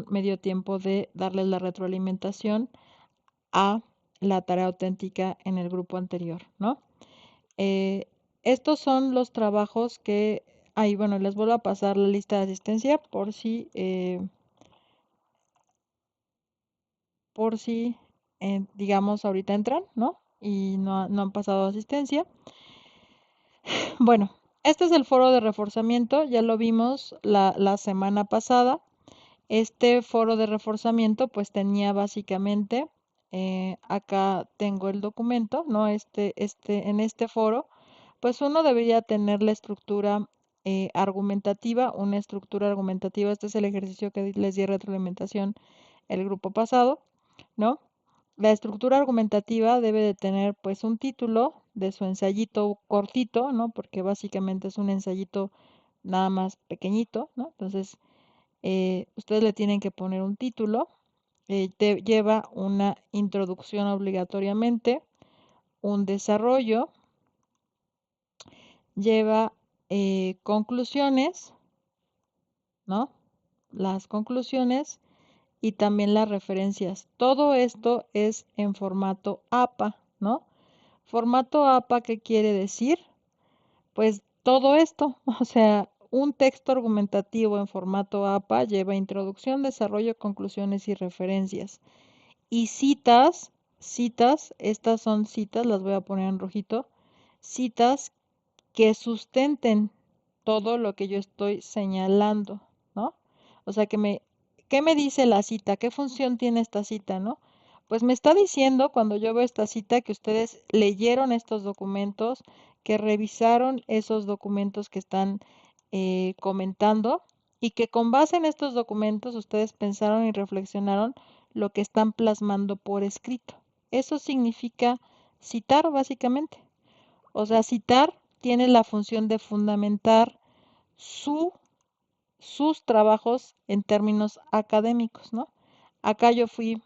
me dio tiempo de darles la retroalimentación a la tarea auténtica en el grupo anterior, ¿no? Estos son los trabajos que, ahí, bueno, les vuelvo a pasar la lista de asistencia por si digamos, ahorita entran, ¿no? Y no han pasado asistencia. Bueno, este es el foro de reforzamiento, ya lo vimos la semana pasada. Este foro de reforzamiento pues tenía básicamente, acá tengo el documento, ¿no? En este foro, pues uno debería tener la estructura argumentativa, una estructura argumentativa. Este es el ejercicio que les di retroalimentación el grupo pasado, ¿no? La estructura argumentativa debe de tener pues un título de su ensayito cortito, ¿no? Porque básicamente es un ensayito nada más pequeñito, ¿no? Entonces, ustedes le tienen que poner un título, lleva una introducción obligatoriamente, un desarrollo, lleva conclusiones, ¿no? Las conclusiones y también las referencias. Todo esto es en formato APA, ¿no? Formato APA, ¿qué quiere decir? Pues todo esto, o sea, un texto argumentativo en formato APA lleva introducción, desarrollo, conclusiones y referencias. Y citas, estas son citas, las voy a poner en rojito, citas que sustenten todo lo que yo estoy señalando, ¿no? O sea, ¿qué me dice la cita? ¿Qué función tiene esta cita, no? Pues me está diciendo cuando yo veo esta cita que ustedes leyeron estos documentos, que revisaron esos documentos que están comentando y que con base en estos documentos ustedes pensaron y reflexionaron lo que están plasmando por escrito. Eso significa citar, básicamente. O sea, citar tiene la función de fundamentar sus trabajos en términos académicos, ¿no? Acá yo fui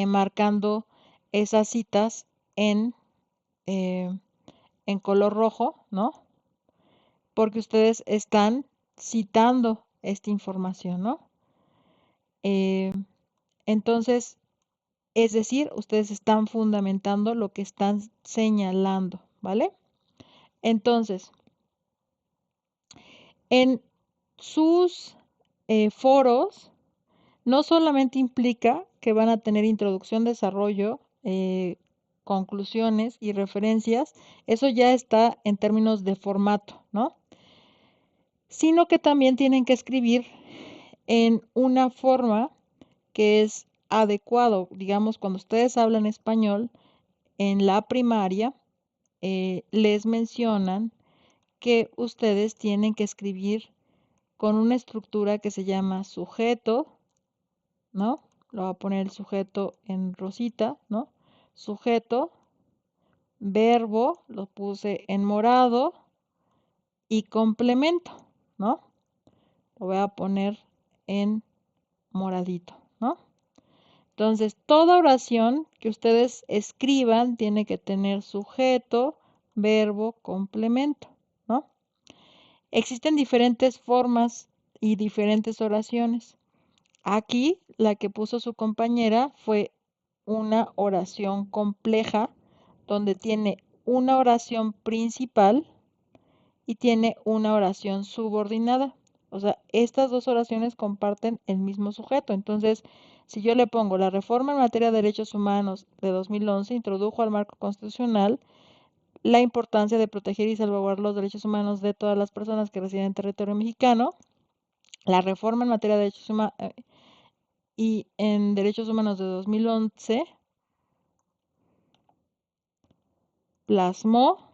marcando esas citas en, eh, en color rojo, ¿no? Porque ustedes están citando esta información, ¿no? Eh, entonces, es decir, ustedes están fundamentando lo que están señalando, ¿vale? Entonces, en sus foros no solamente implica que van a tener introducción, desarrollo, conclusiones y referencias, eso ya está en términos de formato, ¿no? Sino que también tienen que escribir en una forma que es adecuado. Digamos, cuando ustedes hablan español en la primaria, les mencionan que ustedes tienen que escribir con una estructura que se llama sujeto, ¿no? Lo voy a poner el sujeto en rosita, ¿no? Sujeto, verbo, lo puse en morado y complemento, ¿no? Lo voy a poner en moradito, ¿no? Entonces, toda oración que ustedes escriban tiene que tener sujeto, verbo, complemento, ¿no? Existen diferentes formas y diferentes oraciones. Aquí la que puso su compañera fue una oración compleja donde tiene una oración principal y tiene una oración subordinada. O sea, estas dos oraciones comparten el mismo sujeto. Entonces, si yo le pongo la reforma en materia de derechos humanos de 2011 introdujo al marco constitucional la importancia de proteger y salvaguardar los derechos humanos de todas las personas que residen en territorio mexicano, la reforma en materia de derechos humanos y en derechos humanos de 2011 plasmó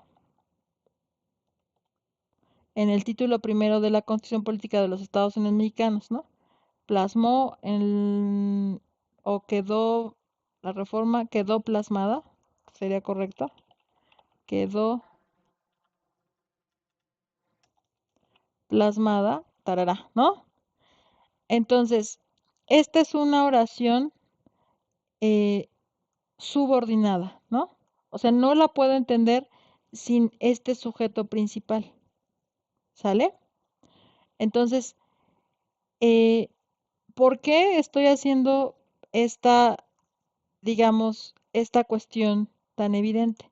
en el título primero de la Constitución Política de los Estados Unidos Mexicanos, ¿no? Plasmó o quedó, la reforma quedó plasmada, sería correcto, quedó plasmada, tarará, ¿no? Entonces, esta es una oración eh, subordinada, ¿no? O sea, no la puedo entender sin este sujeto principal, ¿sale? Entonces, ¿Por qué estoy haciendo esta, digamos, esta cuestión tan evidente?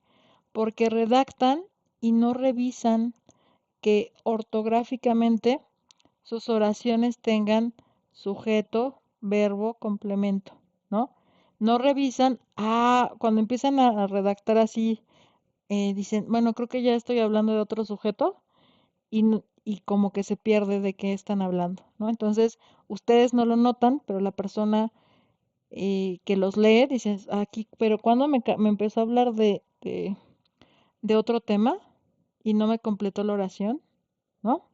Porque redactan y no revisan que ortográficamente sus oraciones tengan sujeto, verbo, complemento, ¿no? No revisan, cuando empiezan a redactar así, dicen, bueno, creo que ya estoy hablando de otro sujeto y como que se pierde de qué están hablando, ¿no? Entonces, ustedes no lo notan, pero la persona que los lee dice, aquí, pero cuando me empezó a hablar de otro tema y no me completó la oración, ¿no?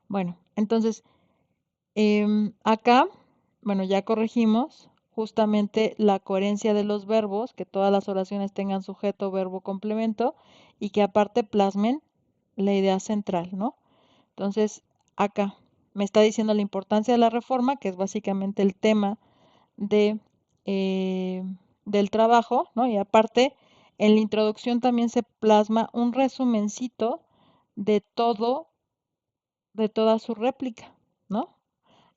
Bueno, entonces, acá, bueno, ya corregimos justamente la coherencia de los verbos, que todas las oraciones tengan sujeto, verbo, complemento y que aparte plasmen la idea central, ¿no? Entonces, acá me está diciendo la importancia de la reforma, que es básicamente el tema de, eh, del trabajo, ¿no? Y aparte, en la introducción también se plasma un resumencito de todo, de toda su réplica, ¿no?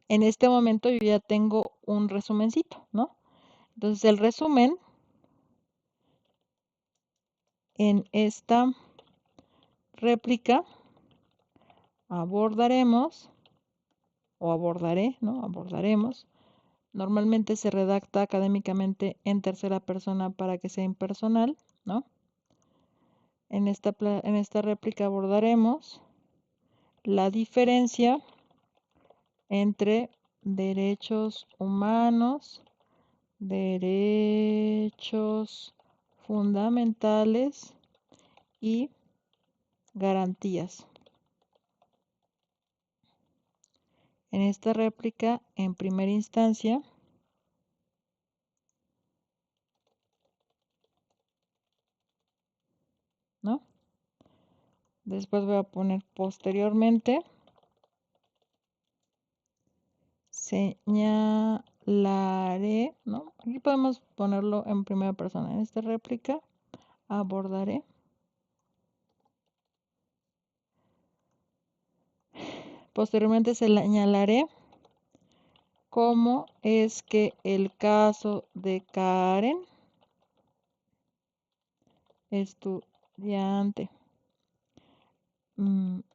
En este momento yo ya tengo un resumencito, ¿no? Entonces el resumen en esta réplica abordaremos o abordaré, ¿no? Abordaremos. Normalmente se redacta académicamente en tercera persona para que sea impersonal, ¿no? En esta réplica abordaremos la diferencia entre derechos humanos, derechos fundamentales y garantías. En esta réplica, en primera instancia, ¿no? Después voy a poner posteriormente, señalaré, ¿no? Aquí podemos ponerlo en primera persona. En esta réplica abordaré. Posteriormente señalaré cómo es que el caso de Karen, estudiante,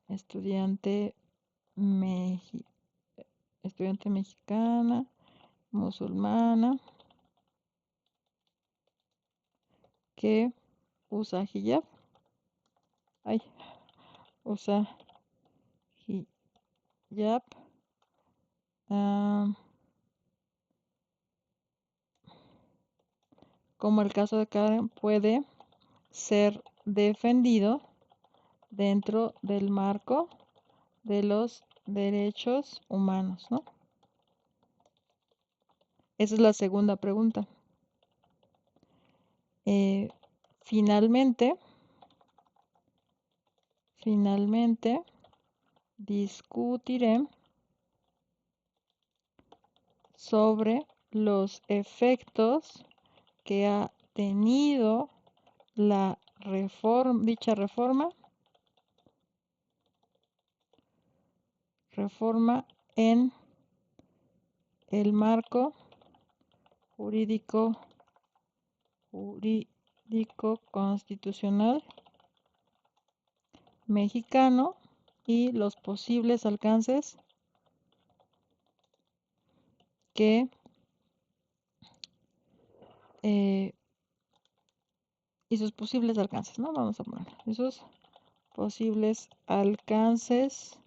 estudiante, estudiante mexicana, musulmana, que usa hijab, usa hijab, como el caso de Karen, puede ser defendido dentro del marco de los derechos humanos, ¿no? Esa es la segunda pregunta. Finalmente, discutiré sobre los efectos que ha tenido dicha reforma en el marco jurídico constitucional mexicano y los posibles alcances que y sus posibles alcances, ¿no? Vamos a poner esos posibles alcances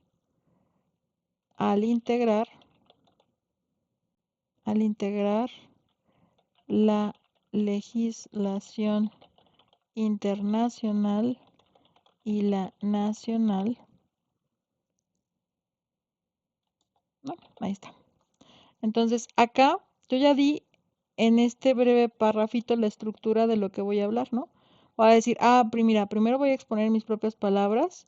al integrar la legislación internacional y la nacional, ¿no? Ahí está. Entonces, acá yo ya di en este breve párrafito la estructura de lo que voy a hablar, ¿no? Voy a decir, mira, primero voy a exponer mis propias palabras,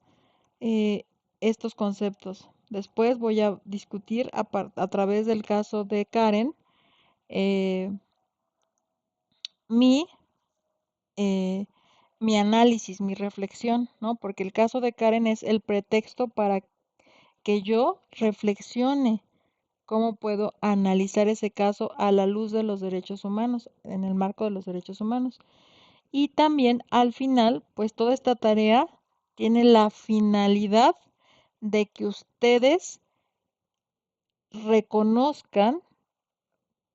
estos conceptos. Después voy a discutir a través del caso de Karen eh, mi, eh, mi análisis, mi reflexión, ¿no? Porque el caso de Karen es el pretexto para que yo reflexione cómo puedo analizar ese caso a la luz de los derechos humanos, en el marco de los derechos humanos. Y también al final, pues toda esta tarea tiene la finalidad de que ustedes reconozcan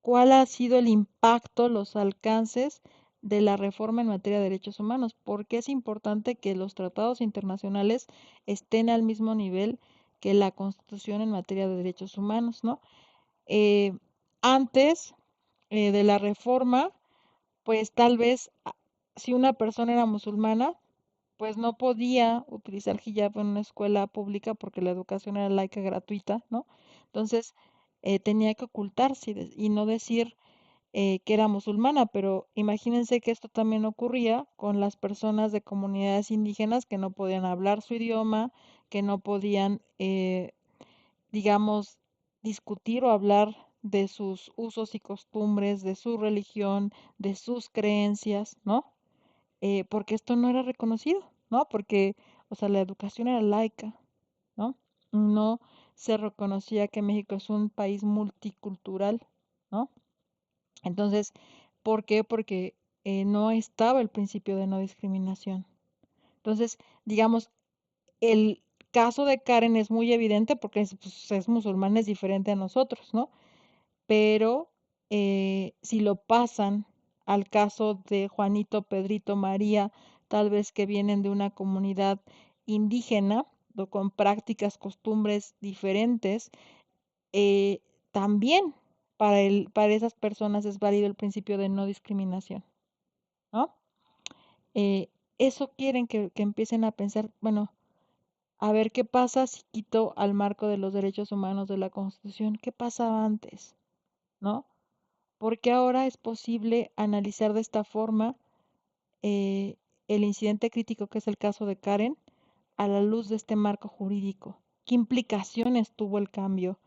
cuál ha sido el impacto, los alcances de la reforma en materia de derechos humanos, porque es importante que los tratados internacionales estén al mismo nivel que la Constitución en materia de derechos humanos, ¿no? Eh, Antes de la reforma, pues tal vez si una persona era musulmana, pues no podía utilizar hijab en una escuela pública porque la educación era laica gratuita, ¿no? Entonces, tenía que ocultarse y no decir que era musulmana, pero imagínense que esto también ocurría con las personas de comunidades indígenas que no podían hablar su idioma, que no podían, digamos, discutir o hablar de sus usos y costumbres, de su religión, de sus creencias, ¿no? Porque esto no era reconocido, ¿no? Porque, o sea, la educación era laica, ¿no? No se reconocía que México es un país multicultural, ¿no? Entonces, ¿por qué? Porque no estaba el principio de no discriminación. Entonces, digamos, el caso de Karen es muy evidente porque pues, es musulmana, es diferente a nosotros, ¿no? Pero si lo pasan al caso de Juanito, Pedrito, María, tal vez que vienen de una comunidad indígena o con prácticas, costumbres diferentes, eh, también para esas personas es válido el principio de no discriminación, ¿no? Eh, Eso quieren que empiecen a pensar, bueno, a ver qué pasa si quito al marco de los derechos humanos de la Constitución, qué pasaba antes, ¿no? Porque ahora es posible analizar de esta forma eh, el incidente crítico que es el caso de Karen a la luz de este marco jurídico. ¿Qué implicaciones tuvo el cambio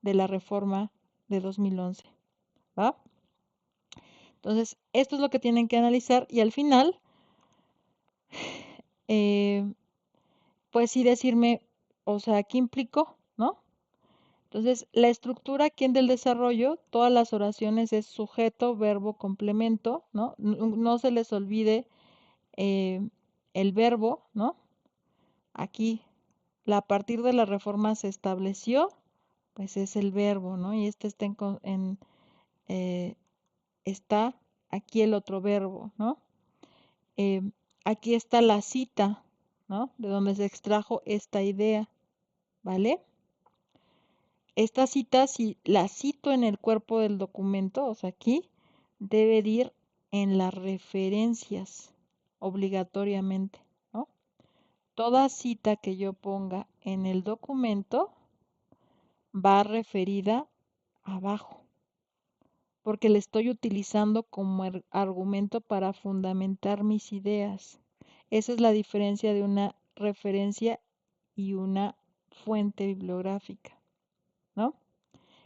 de la reforma de 2011? ¿Va? Entonces, esto es lo que tienen que analizar y al final, eh, pues sí decirme, o sea, ¿qué implicó? ¿No? Entonces, la estructura aquí en del desarrollo, todas las oraciones es sujeto, verbo, complemento, ¿no? No se les olvide eh, el verbo, ¿no? Aquí, a partir de la reforma se estableció, pues es el verbo, ¿no? Y este está eh, está aquí el otro verbo, ¿no? Eh, Aquí está la cita, ¿no? De donde se extrajo esta idea, ¿vale? Esta cita, si la cito en el cuerpo del documento, o sea, aquí, debe de ir en las referencias, obligatoriamente, ¿no? Toda cita que yo ponga en el documento va referida abajo, porque le estoy utilizando como argumento para fundamentar mis ideas. Esa es la diferencia de una referencia y una fuente bibliográfica, ¿no?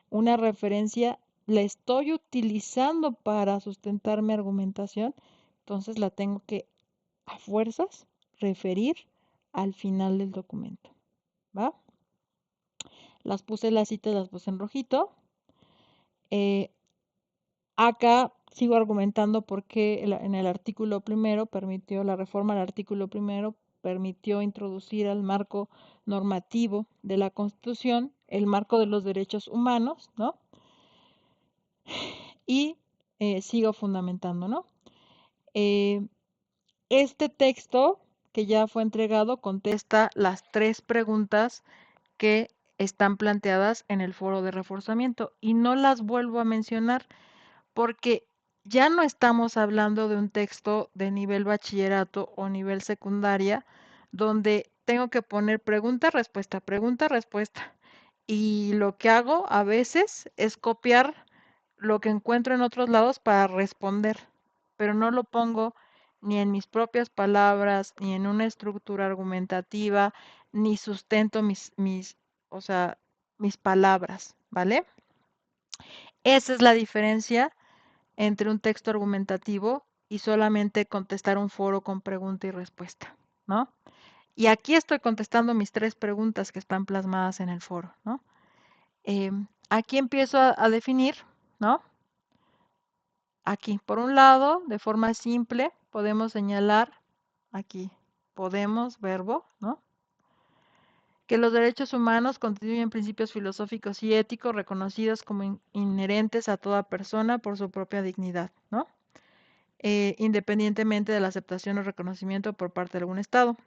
Una referencia la estoy utilizando para sustentar mi argumentación, entonces la tengo que a fuerzas referir al final del documento, ¿va? Las citas las puse en rojito. Eh, Acá sigo argumentando por qué en el artículo primero permitió la reforma al artículo primero, permitió introducir al marco normativo de la Constitución el marco de los derechos humanos, ¿no? Y sigo fundamentando, ¿no? Eh, este texto que ya fue entregado contesta las tres preguntas que están planteadas en el foro de reforzamiento y no las vuelvo a mencionar porque ya no estamos hablando de un texto de nivel bachillerato o nivel secundaria donde tengo que poner pregunta, respuesta. Y lo que hago a veces es copiar lo que encuentro en otros lados para responder, pero no lo pongo ni en mis propias palabras, ni en una estructura argumentativa, ni sustento o sea, mis palabras, ¿vale? Esa es la diferencia entre un texto argumentativo y solamente contestar un foro con pregunta y respuesta, ¿no? Y aquí estoy contestando mis tres preguntas que están plasmadas en el foro, ¿no? aquí empiezo a definir, ¿no? Aquí, por un lado, de forma simple, podemos señalar, aquí, podemos, verbo, ¿no? Que los derechos humanos constituyen principios filosóficos y éticos reconocidos como inherentes a toda persona por su propia dignidad, ¿no? Independientemente de la aceptación o reconocimiento por parte de algún Estado.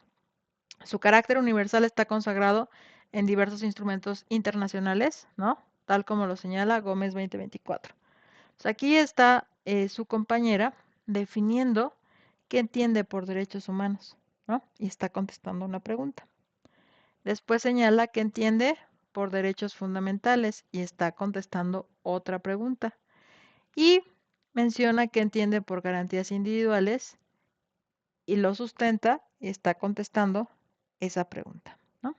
Su carácter universal está consagrado en diversos instrumentos internacionales, ¿no? Tal como lo señala Gómez 2024. Pues aquí está su compañera definiendo qué entiende por derechos humanos, ¿no? Y está contestando una pregunta. Después señala que entiende por derechos fundamentales y está contestando otra pregunta. Y menciona que entiende por garantías individuales y lo sustenta y está contestando esa pregunta, ¿no?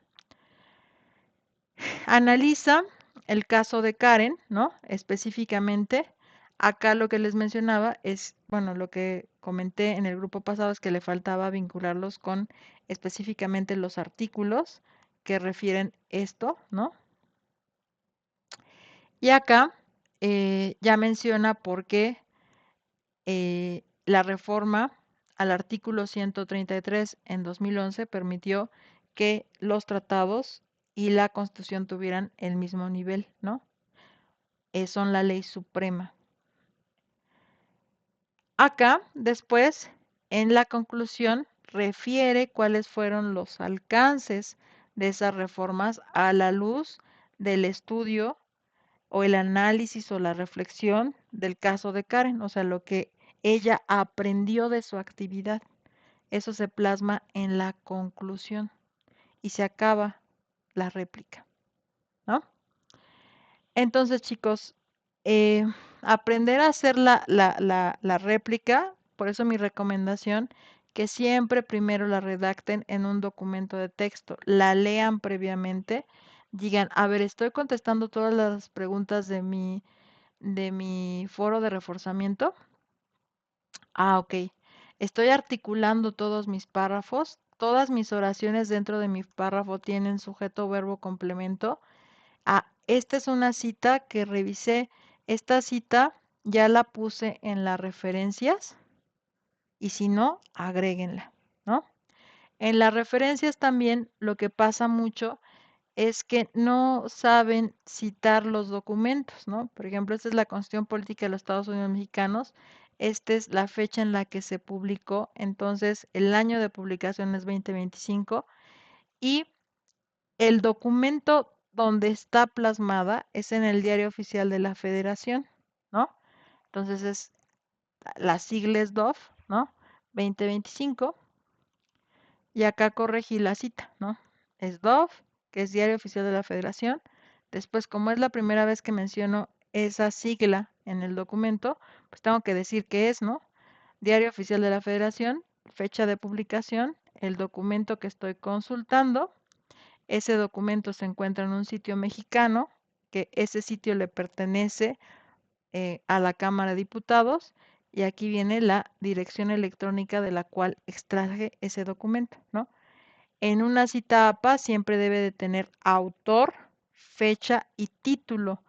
Analiza el caso de Karen, ¿no? Específicamente, acá lo que les mencionaba es, bueno, lo que comenté en el grupo pasado es que le faltaba vincularlos con específicamente los artículos que refieren esto, ¿no? Y acá ya menciona por qué la reforma al artículo 133 en 2011 permitió que los tratados y la Constitución tuvieran el mismo nivel, ¿no? Son la ley suprema. Acá, después, en la conclusión, refiere cuáles fueron los alcances de esas reformas a la luz del estudio o el análisis o la reflexión del caso de Karen, o sea, lo que ella aprendió de su actividad. Eso se plasma en la conclusión y se acaba la réplica, ¿no? Entonces, chicos, eh, aprender a hacer la réplica, por eso mi recomendación, que siempre primero la redacten en un documento de texto, la lean previamente, digan, a ver, estoy contestando todas las preguntas de mi foro de reforzamiento. Ah, ok. Estoy articulando todos mis párrafos. Todas mis oraciones dentro de mi párrafo tienen sujeto, verbo, complemento. Ah, esta es una cita que revisé. Esta cita ya la puse en las referencias y si no, agréguenla, ¿no? En las referencias también lo que pasa mucho es que no saben citar los documentos, ¿no? Por ejemplo, esta es la Constitución Política de los Estados Unidos Mexicanos, esta es la fecha en la que se publicó, entonces el año de publicación es 2025 y el documento donde está plasmada es en el Diario Oficial de la Federación, ¿no? Entonces es la sigla es DOF, ¿no? 2025 y acá corregí la cita, ¿no? Es DOF, que es Diario Oficial de la Federación. Después, como es la primera vez que menciono esa sigla en el documento, pues tengo que decir qué es, ¿no? Diario Oficial de la Federación, fecha de publicación, el documento que estoy consultando. Ese documento se encuentra en un sitio mexicano, que ese sitio le pertenece a la Cámara de Diputados. Y aquí viene la dirección electrónica de la cual extraje ese documento, ¿no? En una cita APA siempre debe de tener autor, fecha y título.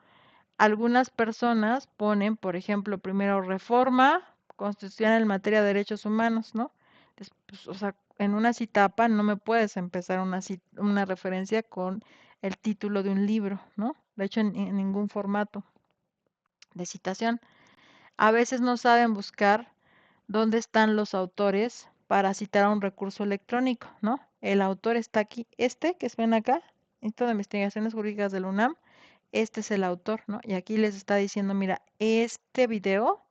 Algunas personas ponen, por ejemplo, primero reforma constitucional en materia de derechos humanos, ¿no? Pues, o sea, en una cita APA no me puedes empezar una referencia con el título de un libro, ¿no? De hecho, en ningún formato de citación. A veces no saben buscar dónde están los autores para citar a un recurso electrónico, ¿no? El autor está aquí, este que ven acá, Instituto de Investigaciones Jurídicas de la UNAM, este es el autor, ¿no? Y aquí les está diciendo, mira, este video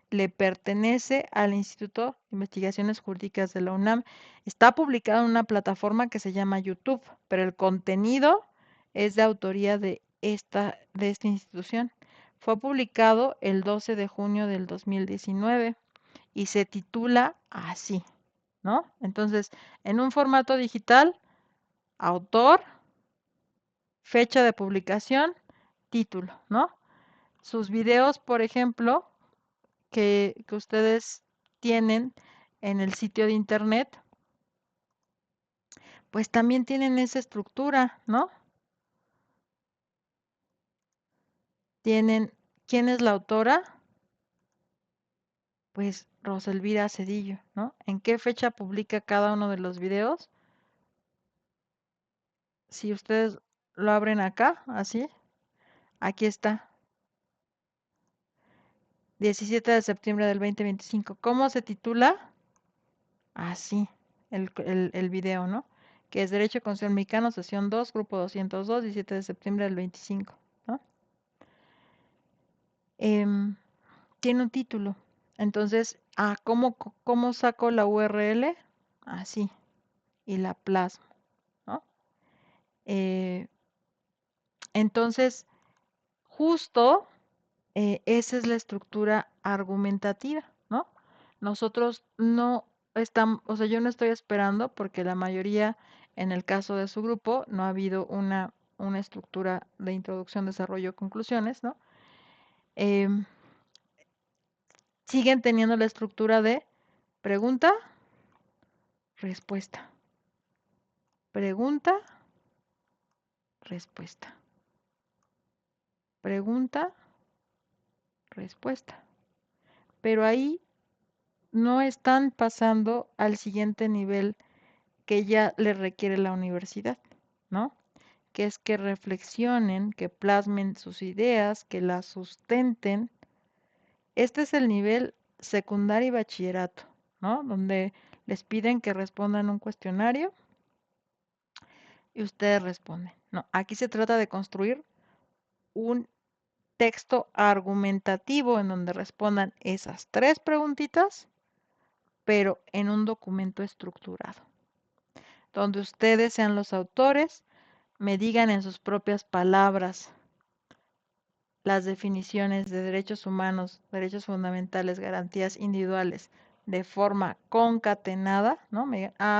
le pertenece al Instituto de Investigaciones Jurídicas de la UNAM. Está publicado en una plataforma que se llama YouTube, pero el contenido es de autoría de esta institución. Fue publicado el 12 de junio del 2019 y se titula así, ¿no? Entonces, en un formato digital, autor, fecha de publicación, título, ¿no? Sus videos, por ejemplo, que ustedes tienen en el sitio de internet, pues también tienen esa estructura, ¿no? tienen, ¿quién es la autora? Pues Roselvira Cedillo, ¿no? ¿En qué fecha publica cada uno de los videos? Si ustedes lo abren acá, así, aquí está, 17 de septiembre del 2025. ¿Cómo se titula? Así, el video, ¿no? Que es Derecho Constitucional Mexicano, sesión 2, grupo 202, 17 de septiembre del 25, ¿no? Tiene un título. Entonces, ¿cómo saco la URL? Así, y la plasmo, ¿no? Eh, entonces, justo esa es la estructura argumentativa, ¿no? Nosotros no estamos, o sea, yo no estoy esperando porque la mayoría, en el caso de su grupo, no ha habido una estructura de introducción, desarrollo, conclusiones, ¿no? Em, Siguen teniendo la estructura de pregunta, respuesta, pregunta, respuesta, pregunta, respuesta. Pero ahí no están pasando al siguiente nivel que ya le requiere la universidad, ¿no? Que es que reflexionen, que plasmen sus ideas, que las sustenten. Este es el nivel secundario y bachillerato, ¿no? Donde les piden que respondan un cuestionario y ustedes responden. No, aquí se trata de construir un texto argumentativo en donde respondan esas tres preguntitas, pero en un documento estructurado, donde ustedes sean los autores, me digan en sus propias palabras las definiciones de derechos humanos, derechos fundamentales, garantías individuales de forma concatenada, ¿no?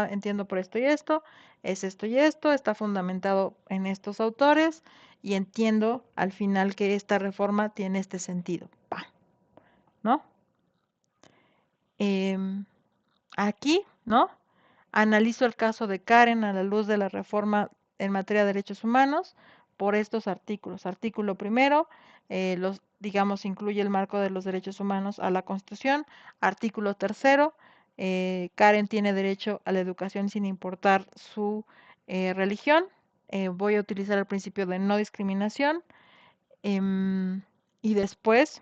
Entiendo por esto y esto, es esto y esto, está fundamentado en estos autores y entiendo al final que esta reforma tiene este sentido, ¿no? Em, Aquí, ¿no? Analizo el caso de Karen a la luz de la reforma en materia de derechos humanos por estos artículos. Artículo primero, digamos, incluye el marco de los derechos humanos a la Constitución. Artículo tercero, Karen tiene derecho a la educación sin importar su religión. Voy a utilizar el principio de no discriminación. Y después,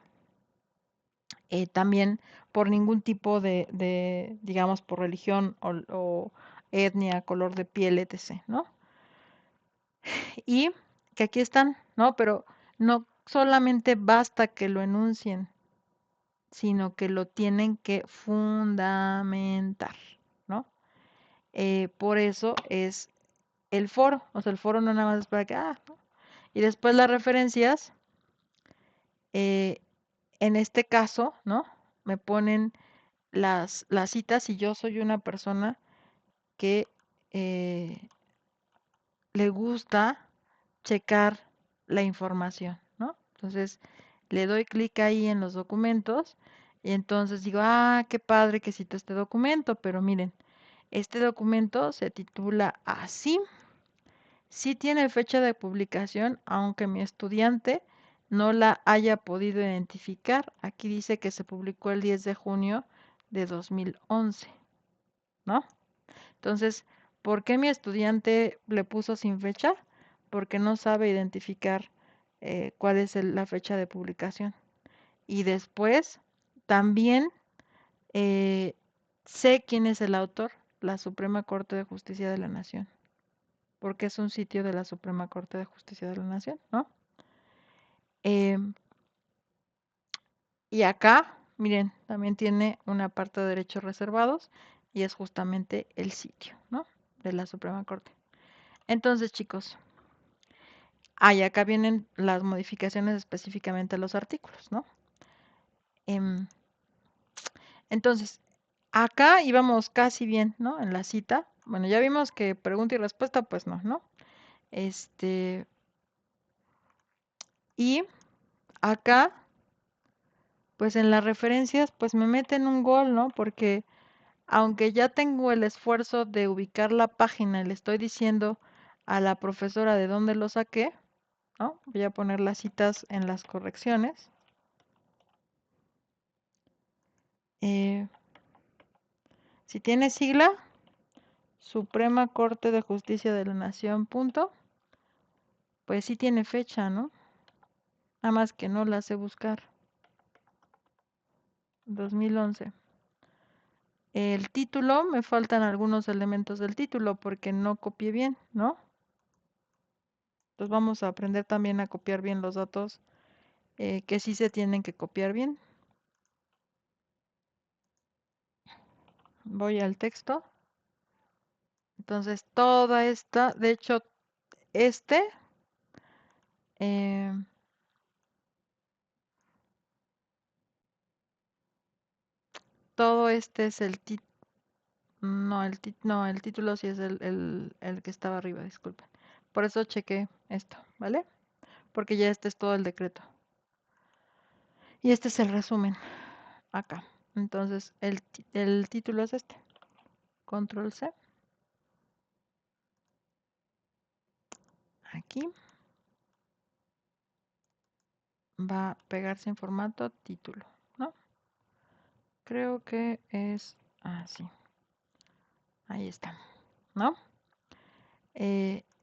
también por ningún tipo digamos, por religión o etnia, color de piel, etc., ¿no? Y que aquí están, ¿no? Pero no solamente basta que lo enuncien, sino que lo tienen que fundamentar, ¿no? Por eso es el foro, o sea, el foro no nada más es para que, ¿no? Y después las referencias, eh, en este caso, ¿no? Me ponen las citas y yo soy una persona que le gusta checar la información, ¿no? Entonces le doy clic ahí en los documentos y entonces digo, qué padre que cito este documento, pero miren, este documento se titula así, sí tiene fecha de publicación, aunque mi estudiante no la haya podido identificar. Aquí dice que se publicó el 10 de junio de 2011, ¿no? Entonces, ¿por qué mi estudiante le puso sin fecha? Porque no sabe identificar cuál es la fecha de publicación. Y después, también eh, sé quién es el autor, la Suprema Corte de Justicia de la Nación, porque es un sitio de la Suprema Corte de Justicia de la Nación, ¿no? Em, y acá, miren, también tiene una parte de derechos reservados y es justamente el sitio, ¿no? De la Suprema Corte. Entonces, chicos, y acá vienen las modificaciones específicamente a los artículos, ¿no? Em, entonces, acá íbamos casi bien, ¿no? En la cita. Bueno, ya vimos que pregunta y respuesta, pues no, ¿no? Y acá, pues en las referencias, pues me meten un gol, ¿no? Porque aunque ya tengo el esfuerzo de ubicar la página y le estoy diciendo a la profesora de dónde lo saqué, ¿no? Voy a poner las citas en las correcciones. Si tiene sigla, Suprema Corte de Justicia de la Nación, punto, pues sí tiene fecha, ¿no? Nada más que no la sé buscar. 2011. El título, me faltan algunos elementos del título porque no copié bien, ¿no? Entonces vamos a aprender también a copiar bien los datos que sí se tienen que copiar bien. Voy al texto. Entonces toda esta, de hecho, este, eh, todo este es el título. No, no, el título sí es el que estaba arriba, disculpen. Por eso chequé esto, ¿vale? Porque ya este es todo el decreto. Y este es el resumen, acá. Entonces, el título es este. Control C. Aquí. Va a pegarse en formato título, ¿no? Creo que es así. Ahí está, ¿no?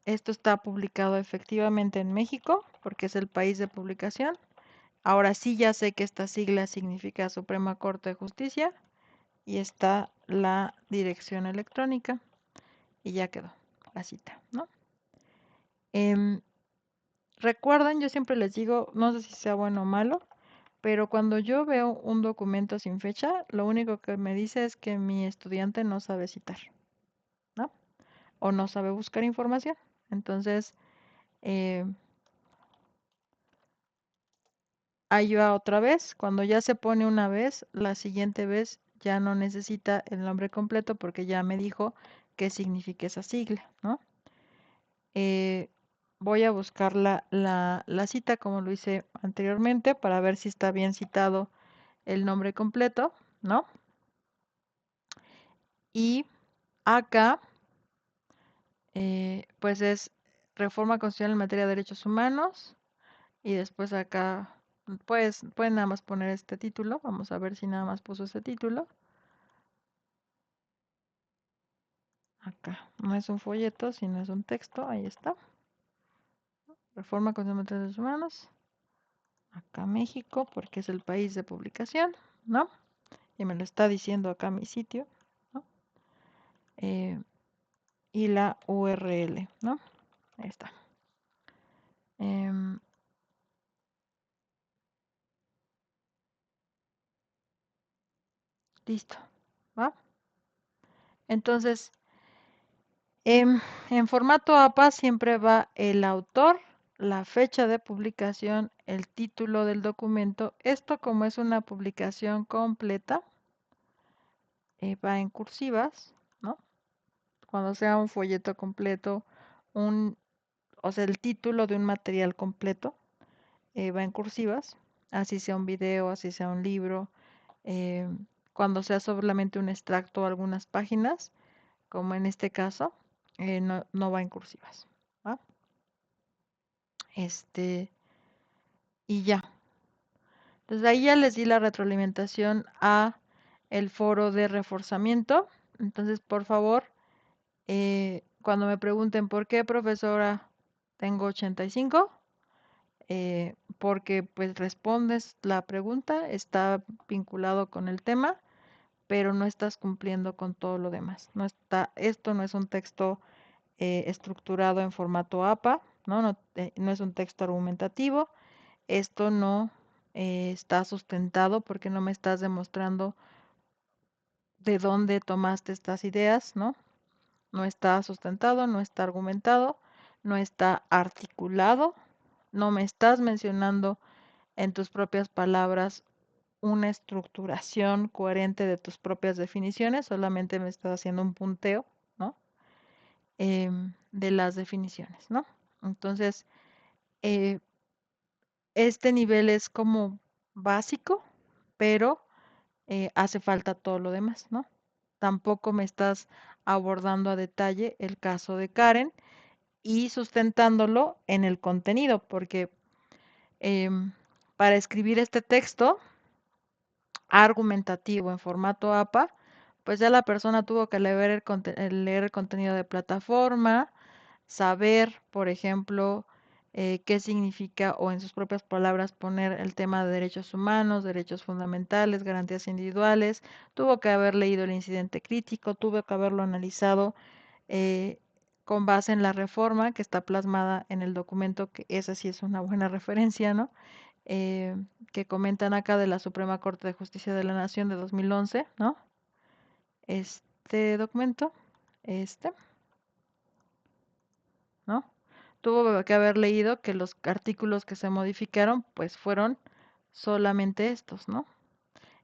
Esto está publicado efectivamente en México, porque es el país de publicación. Ahora sí ya sé que esta sigla significa Suprema Corte de Justicia y está la dirección electrónica y ya quedó la cita, ¿no? Recuerden, yo siempre les digo, no sé si sea bueno o malo, pero cuando yo veo un documento sin fecha, lo único que me dice es que mi estudiante no sabe citar, ¿no? O no sabe buscar información. Entonces, eh, ahí va otra vez. Cuando ya se pone una vez, la siguiente vez ya no necesita el nombre completo porque ya me dijo qué significa esa sigla, ¿no? Eh, voy a buscar la cita como lo hice anteriormente para ver si está bien citado el nombre completo, ¿no? Y acá, pues es Reforma Constitucional en materia de derechos humanos. Y después acá, pues, pueden nada más poner este título. Vamos a ver si nada más puso este título. Acá, no es un folleto, sino es un texto. Ahí está. Reforma Constitucional en materia de derechos humanos. Acá México, porque es el país de publicación, ¿no? Y me lo está diciendo acá mi sitio, ¿no? Y la URL, ¿no? Ahí está. Em, listo, ¿va? Entonces, en formato APA siempre va el autor, la fecha de publicación, el título del documento. Esto como es una publicación completa, va en cursivas, ¿no? Cuando sea un folleto completo, o sea, el título de un material completo, va en cursivas, así sea un video, así sea un libro. eh, Cuando sea solamente un extracto o algunas páginas, como en este caso, no va en cursivas, ¿va? Y ya. Entonces ahí ya les di la retroalimentación a el foro de reforzamiento. Entonces, por favor, cuando me pregunten por qué, profesora, tengo 85, porque pues respondes la pregunta, está vinculado con el tema, pero no estás cumpliendo con todo lo demás. Esto no es un texto estructurado en formato APA, ¿no? No es un texto argumentativo. Esto no está sustentado porque no me estás demostrando de dónde tomaste estas ideas, ¿no? No está sustentado, no está argumentado, no está articulado, no me estás mencionando en tus propias palabras una estructuración coherente de tus propias definiciones, solamente me estás haciendo un punteo, ¿no? De las definiciones, ¿no? Entonces, eh, este nivel es como básico, pero hace falta todo lo demás, ¿no? Tampoco me estás abordando a detalle el caso de Karen y sustentándolo en el contenido, porque para escribir este texto argumentativo en formato APA, pues ya la persona tuvo que leer el contenido de plataforma, saber, por ejemplo, qué significa o en sus propias palabras poner el tema de derechos humanos, derechos fundamentales, garantías individuales, tuvo que haber leído el incidente crítico, tuvo que haberlo analizado eh, con base en la reforma que está plasmada en el documento, que esa sí es una buena referencia, ¿no? eh, que comentan acá de la Suprema Corte de Justicia de la Nación de 2011, ¿no? Este documento, este, ¿no? Tuvo que haber leído que los artículos que se modificaron, pues fueron solamente estos, ¿no?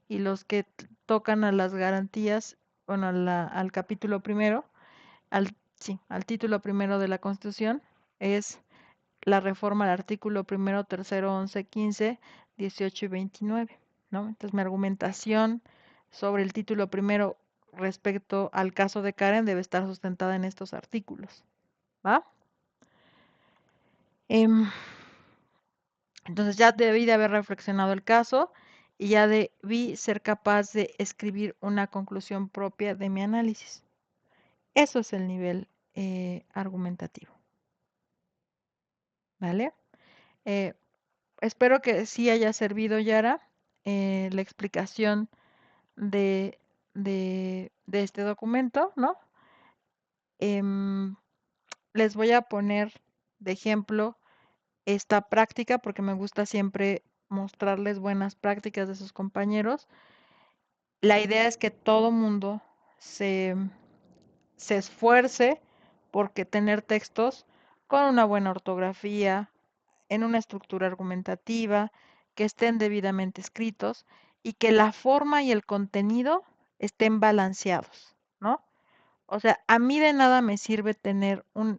Y los que tocan a las garantías, bueno, al capítulo primero, sí, al título primero de la Constitución, es la reforma al artículo primero, tercero, 11, 15, 18 y 29, ¿no? Entonces mi argumentación sobre el título primero respecto al caso de Karen debe estar sustentada en estos artículos, ¿va? Entonces ya debí de haber reflexionado el caso y ya debí ser capaz de escribir una conclusión propia de mi análisis. Eso es el nivel argumentativo, ¿vale? Eh, Espero que sí haya servido, Yara, la explicación de, de este documento, ¿no? Em, Les voy a poner de ejemplo esta práctica porque me gusta siempre mostrarles buenas prácticas de sus compañeros. La idea es que todo mundo se, se esfuerce porque tener textos con una buena ortografía, en una estructura argumentativa, que estén debidamente escritos y que la forma y el contenido estén balanceados, ¿no? O sea, a mí de nada me sirve tener un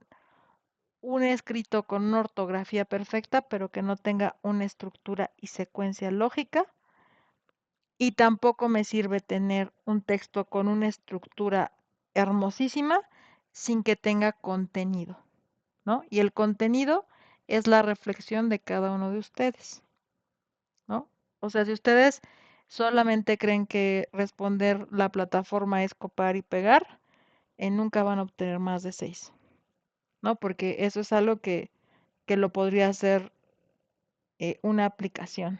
escrito con una ortografía perfecta, pero que no tenga una estructura y secuencia lógica. Y tampoco me sirve tener un texto con una estructura hermosísima sin que tenga contenido, ¿no? Y el contenido es la reflexión de cada uno de ustedes, ¿no? O sea, si ustedes solamente creen que responder la plataforma es copiar y pegar, nunca van a obtener más de 6, ¿no? Porque eso es algo que lo podría hacer una aplicación.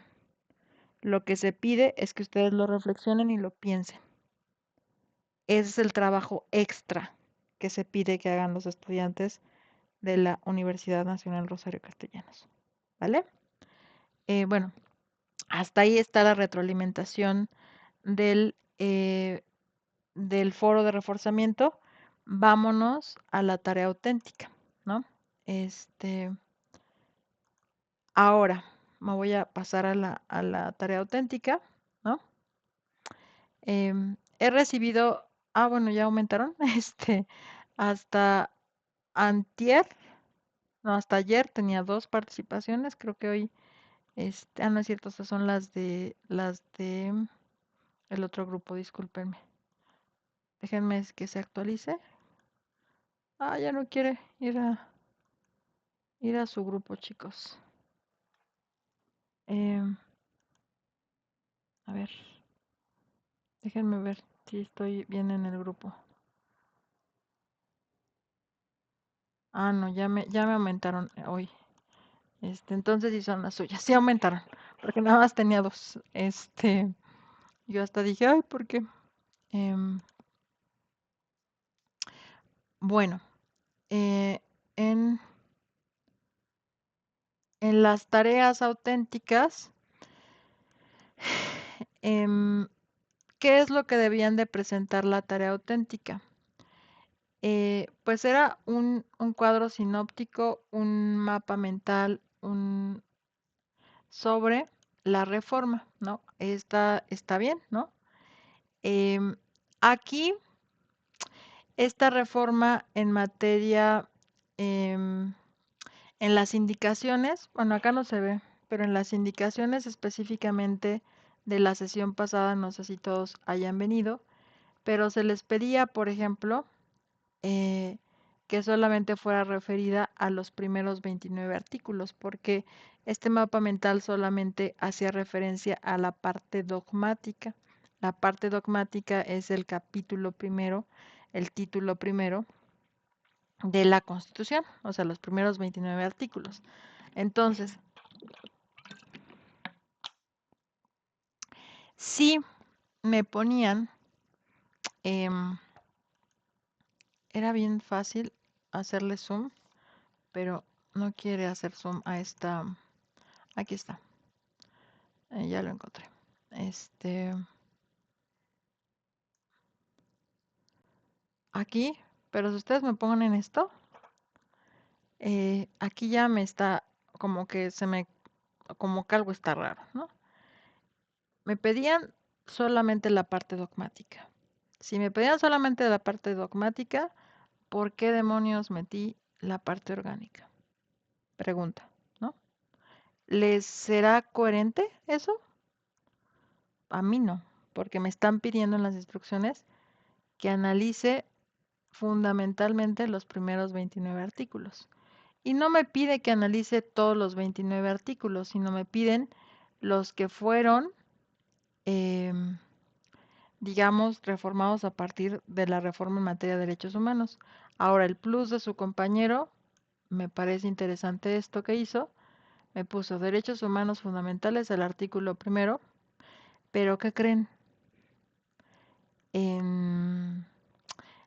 Lo que se pide es que ustedes lo reflexionen y lo piensen. Ese es el trabajo extra que se pide que hagan los estudiantes de la Universidad Nacional Rosario Castellanos, ¿vale? Bueno, hasta ahí está la retroalimentación del, del foro de reforzamiento. Vámonos a la tarea auténtica, ¿no? Ahora me voy a pasar a la tarea auténtica, ¿no? He recibido, bueno, ya aumentaron, hasta antier, no, hasta ayer tenía 2 participaciones, creo que hoy, no es cierto, estas son las de el otro grupo, discúlpenme. Déjenme que se actualice. Ya no quiere ir a su grupo, chicos. Em, a ver, déjenme ver si estoy bien en el grupo. No, ya me aumentaron hoy. Entonces sí son las suyas, sí aumentaron, porque nada más tenía 2. Yo hasta dije, ay, ¿por qué? Bueno, eh, en, en las tareas auténticas, ¿qué es lo que debían de presentar la tarea auténtica? Pues era un cuadro sinóptico, un mapa mental, sobre la reforma, ¿no? Está bien, ¿no? Aquí, esta reforma en materia, en las indicaciones, bueno, acá no se ve, pero en las indicaciones específicamente de la sesión pasada, no sé si todos hayan venido, pero se les pedía, por ejemplo, eh, que solamente fuera referida a los primeros 29 artículos, porque este mapa mental solamente hacía referencia a la parte dogmática. La parte dogmática es el capítulo primero, el título primero de la Constitución, o sea, los primeros 29 artículos. Entonces, si me ponían, era bien fácil hacerle zoom, pero no quiere hacer zoom a esta. Aquí está. Ya lo encontré. Aquí, pero si ustedes me pongan en esto, aquí ya me está como que como que algo está raro, ¿no? Me pedían solamente la parte dogmática. Si me pedían solamente la parte dogmática, ¿por qué demonios metí la parte orgánica? Pregunta, ¿no? ¿Les será coherente eso? A mí no, porque me están pidiendo en las instrucciones que analice fundamentalmente los primeros 29 artículos. Y no me pide que analice todos los 29 artículos, sino me piden los que fueron, digamos, reformados a partir de la reforma en materia de derechos humanos. Ahora, el plus de su compañero, me parece interesante esto que hizo, me puso derechos humanos fundamentales, el artículo primero, pero ¿qué creen?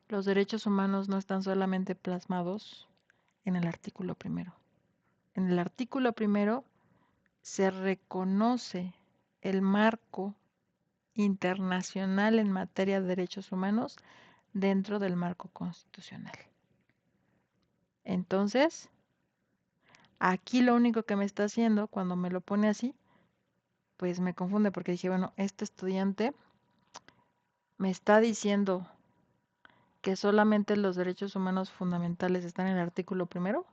Los derechos humanos no están solamente plasmados en el artículo primero. En el artículo primero se reconoce el marco internacional en materia de derechos humanos dentro del marco constitucional. Entonces, aquí lo único que me está haciendo cuando me lo pone así, pues me confunde porque dije, bueno, este estudiante me está diciendo que solamente los derechos humanos fundamentales están en el artículo primero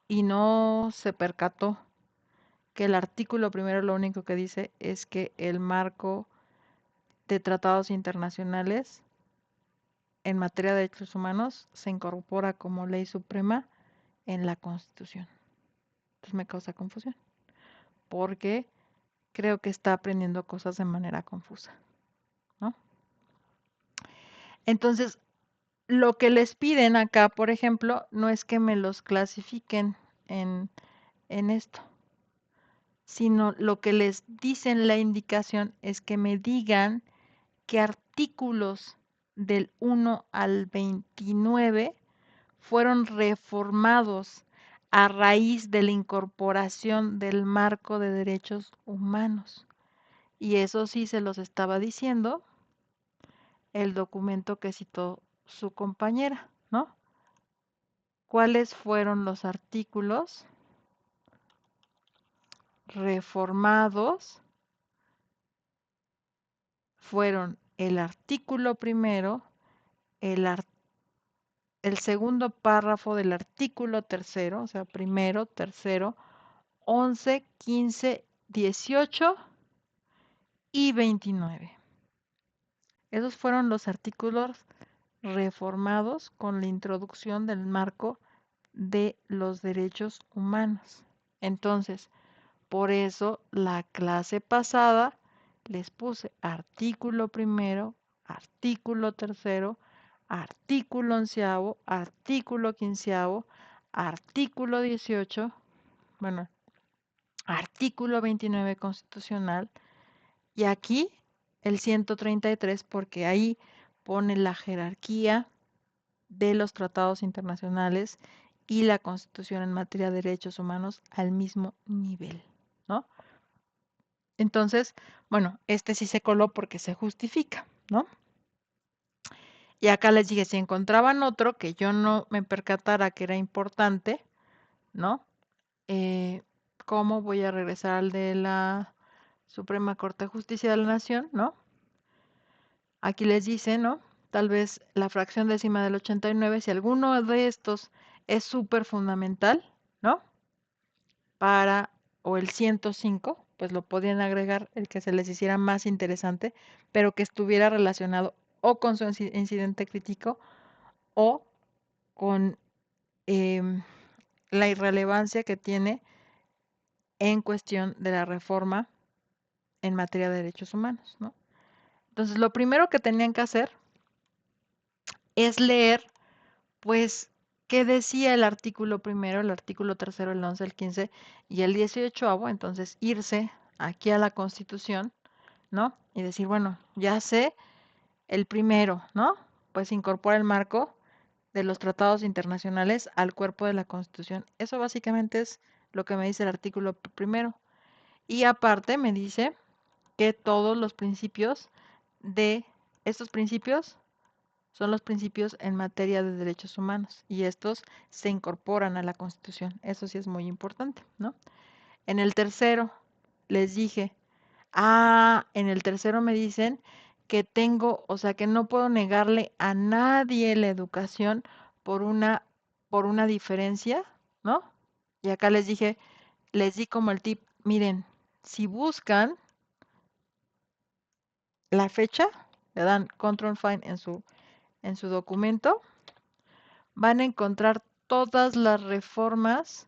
y no se percató que el artículo primero lo único que dice es que el marco de tratados internacionales en materia de derechos humanos se incorpora como ley suprema en la Constitución. Entonces me causa confusión, porque creo que está aprendiendo cosas de manera confusa, ¿no? Entonces, lo que les piden acá, por ejemplo, no es que me los clasifiquen en, en esto, sino lo que les dicen la indicación es que me digan qué artículos del 1 al 29 fueron reformados a raíz de la incorporación del marco de derechos humanos. Y eso sí se los estaba diciendo el documento que citó su compañera, ¿no? ¿Cuáles fueron los artículos reformados? Fueron el artículo primero, el segundo párrafo del artículo tercero, o sea, primero, tercero, 11, 15, 18 y 29. Esos fueron los artículos reformados con la introducción del marco de los derechos humanos. Entonces, por eso la clase pasada les puse artículo primero, artículo tercero, artículo onceavo, artículo quinceavo, artículo 18, bueno, artículo 29 constitucional, y aquí el 133 porque ahí pone la jerarquía de los tratados internacionales y la Constitución en materia de derechos humanos al mismo nivel, ¿no? Entonces, bueno, este sí se coló porque se justifica, ¿no? Y acá les dije, si encontraban otro que yo no me percatara que era importante, ¿no? ¿Cómo voy a regresar al de la Suprema Corte de Justicia de la Nación, ¿no? Aquí les dice, ¿no? Tal vez la fracción décima del 89, si alguno de estos es súper fundamental, ¿no? O el 105, pues lo podían agregar el que se les hiciera más interesante, pero que estuviera relacionado o con su incidente crítico o con la irrelevancia que tiene en cuestión de la reforma en materia de derechos humanos, ¿no? Entonces, lo primero que tenían que hacer es leer, pues, qué decía el artículo primero, el artículo tercero, el 11, el 15 y el 18º, entonces irse aquí a la Constitución, ¿no? Y decir, bueno, ya sé el primero, ¿no? Pues incorpora el marco de los tratados internacionales al cuerpo de la Constitución. Eso básicamente es lo que me dice el artículo primero. Y aparte me dice que todos los principios de estos principios son los principios en materia de derechos humanos y estos se incorporan a la Constitución. Eso sí es muy importante, ¿no? En el tercero les dije, en el tercero me dicen que tengo, o sea, que no puedo negarle a nadie la educación por una, por una diferencia, ¿no? Y acá les dije, les di como el tip, miren, si buscan la fecha, le dan control find en su documento, van a encontrar todas las reformas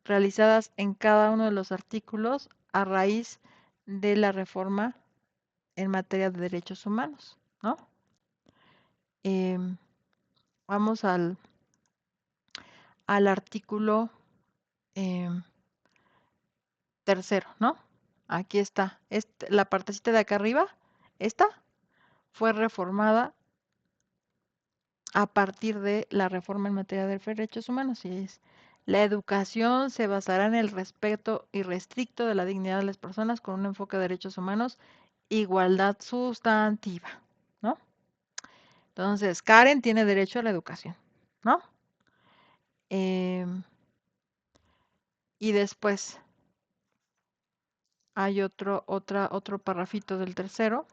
realizadas en cada uno de los artículos a raíz de la reforma en materia de derechos humanos, ¿no? Em, vamos al artículo em, tercero, ¿no? Aquí está. La partecita de acá arriba, esta fue reformada a partir de la reforma en materia de derechos humanos y es: la educación se basará en el respeto irrestricto de la dignidad de las personas con un enfoque de derechos humanos, igualdad sustantiva, ¿no? Entonces, Karen tiene derecho a la educación, ¿no? Em, y después hay otro parrafito del tercero.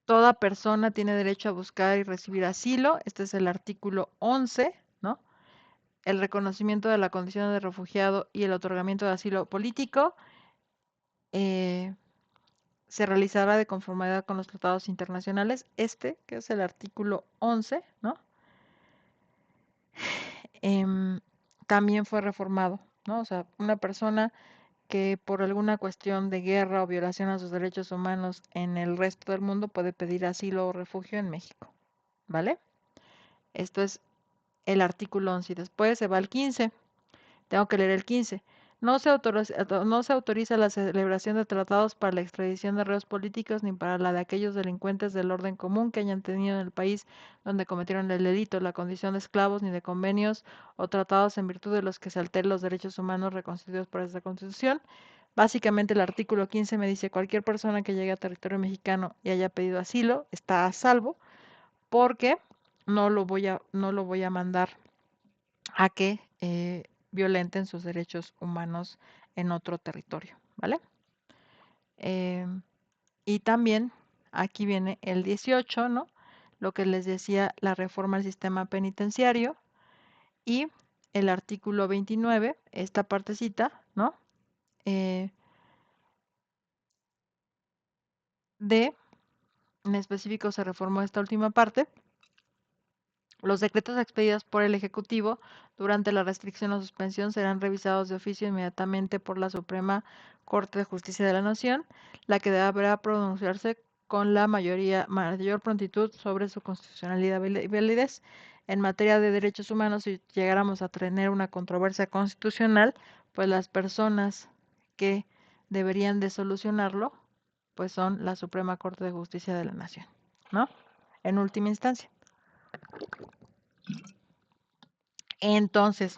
Toda persona tiene derecho a buscar y recibir asilo. Este es el artículo 11, ¿no? El reconocimiento de la condición de refugiado y el otorgamiento de asilo político eh, se realizará de conformidad con los tratados internacionales. Este, que es el artículo 11, ¿no? También fue reformado, ¿no? O sea, una persona que por alguna cuestión de guerra o violación a sus derechos humanos en el resto del mundo puede pedir asilo o refugio en México, ¿vale? Esto es el artículo 11 y después se va al 15. Tengo que leer el 15. No se autoriza la celebración de tratados para la extradición de reos políticos ni para la de aquellos delincuentes del orden común que hayan tenido en el país donde cometieron el delito, la condición de esclavos, ni de convenios o tratados en virtud de los que se alteren los derechos humanos reconstituidos por esta Constitución. Básicamente el artículo 15 me dice: cualquier persona que llegue a territorio mexicano y haya pedido asilo está a salvo porque no lo voy a mandar a que violenten sus derechos humanos en otro territorio, ¿vale? Em, y también aquí viene el 18, ¿no? Lo que les decía, la reforma al sistema penitenciario y el artículo 29, esta partecita, ¿no? Eh, en específico se reformó esta última parte. Los decretos expedidos por el Ejecutivo durante la restricción o suspensión serán revisados de oficio inmediatamente por la Suprema Corte de Justicia de la Nación, la que deberá pronunciarse con la mayor prontitud sobre su constitucionalidad y validez. En materia de derechos humanos, si llegáramos a tener una controversia constitucional, pues las personas que deberían de solucionarlo, pues son la Suprema Corte de Justicia de la Nación, ¿no? En última instancia. Entonces,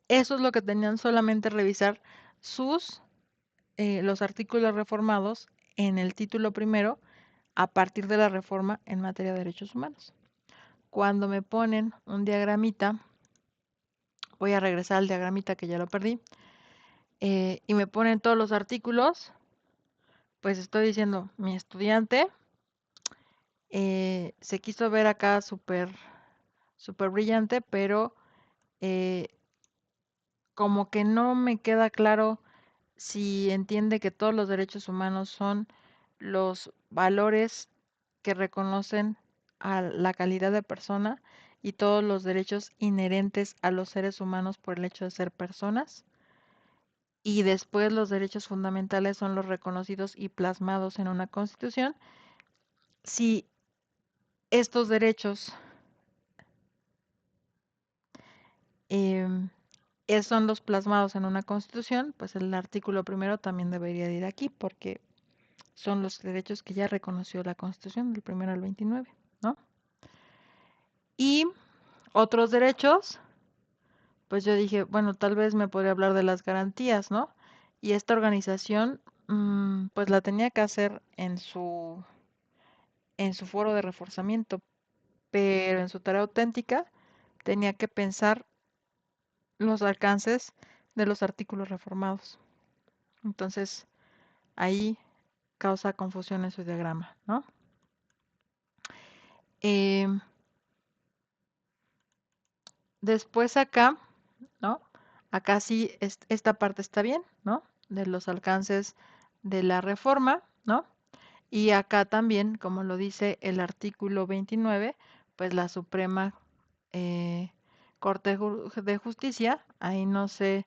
eso es lo que tenían solamente revisar sus los artículos reformados en el título primero a partir de la reforma en materia de derechos humanos. Cuando me ponen un diagramita, voy a regresar al diagramita que ya lo perdí, y me ponen todos los artículos, pues estoy diciendo, mi estudiante se quiso ver acá súper brillante, pero eh, como que no me queda claro si entiende que todos los derechos humanos son los valores que reconocen a la calidad de persona y todos los derechos inherentes a los seres humanos por el hecho de ser personas. Y después los derechos fundamentales son los reconocidos y plasmados en una constitución. Si estos derechos em, son los plasmados en una constitución, pues el artículo primero también debería de ir aquí, porque son los derechos que ya reconoció la constitución, del primero al 29, ¿no? Y otros derechos, pues yo dije, bueno, tal vez me podría hablar de las garantías, ¿no? Y esta organización, pues la tenía que hacer en su foro de reforzamiento, pero en su tarea auténtica tenía que pensar los alcances de los artículos reformados. Entonces, ahí causa confusión en su diagrama, ¿no? Em, Después acá, ¿no? Acá sí, esta parte está bien, ¿no? De los alcances de la reforma, ¿no? Y acá también, como lo dice el artículo 29, pues la Suprema eh, Corte de Justicia, ahí no sé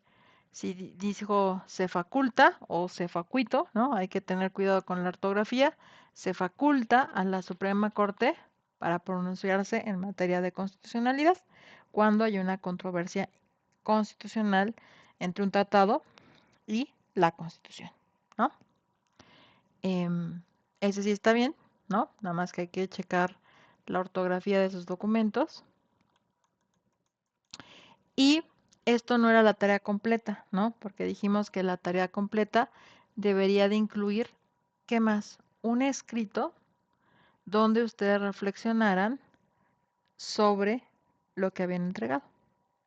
si dijo se faculta o se facuito, ¿no? Hay que tener cuidado con la ortografía. Se faculta a la Suprema Corte para pronunciarse en materia de constitucionalidad cuando hay una controversia constitucional entre un tratado y la Constitución, ¿no? Ese sí está bien, ¿no? Nada más que hay que checar la ortografía de esos documentos. Y esto no era la tarea completa, ¿no? Porque dijimos que la tarea completa debería de incluir, ¿qué más? Un escrito donde ustedes reflexionaran sobre lo que habían entregado,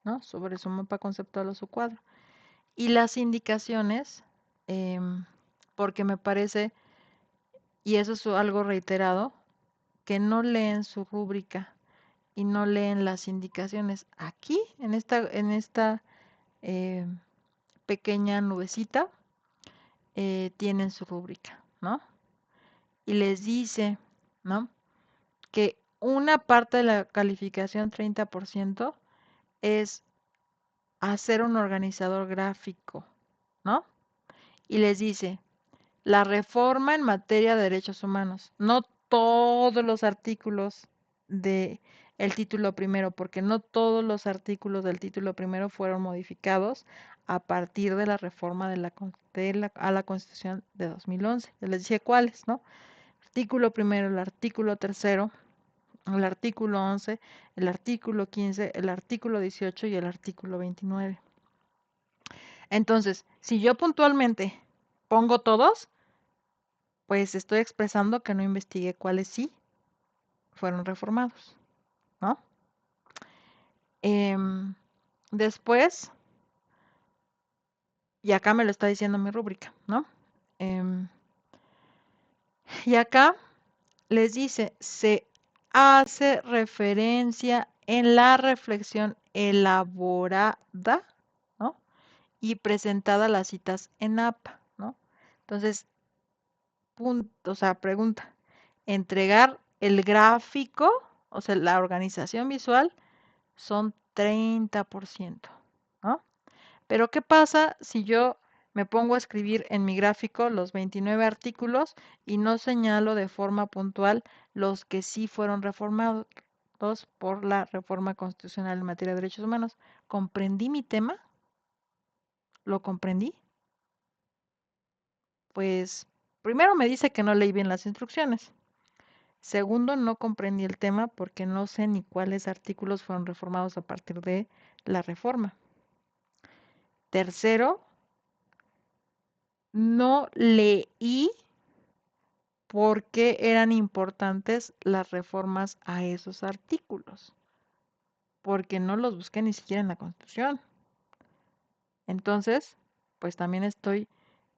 ¿no? Sobre su mapa conceptual o su cuadro. Y las indicaciones, porque me parece, y eso es algo reiterado, que no leen su rúbrica y no leen las indicaciones. Aquí, en esta eh, pequeña nubecita, tienen su rúbrica, ¿no? Y les dice, ¿no? Que una parte de la calificación, 30%, es hacer un organizador gráfico, ¿no? Y les dice, la reforma en materia de derechos humanos, no todos los artículos de el título primero, porque no todos los artículos del título primero fueron modificados a partir de la reforma a la Constitución de 2011. Ya les dije cuáles, ¿no? Artículo primero, el artículo tercero, el artículo 11, el artículo 15, el artículo 18 y el artículo 29. Entonces, si yo puntualmente pongo todos, pues estoy expresando que no investigué cuáles sí fueron reformados, ¿no? Después, y acá me lo está diciendo mi rúbrica, ¿no? Y acá les dice, se hace referencia en la reflexión elaborada, ¿no? Y presentada las citas en APA, ¿no? Entonces, punto, o sea, pregunta, entregar el gráfico, o sea, la organización visual, son 30%, ¿no? Pero ¿qué pasa si yo me pongo a escribir en mi gráfico los 29 artículos y no señalo de forma puntual los que sí fueron reformados por la reforma constitucional en materia de derechos humanos? ¿Comprendí mi tema? ¿Lo comprendí? Pues primero me dice que no leí bien las instrucciones. Segundo, no comprendí el tema porque no sé ni cuáles artículos fueron reformados a partir de la reforma. Tercero, no leí por qué eran importantes las reformas a esos artículos, porque no los busqué ni siquiera en la Constitución. Entonces, pues también estoy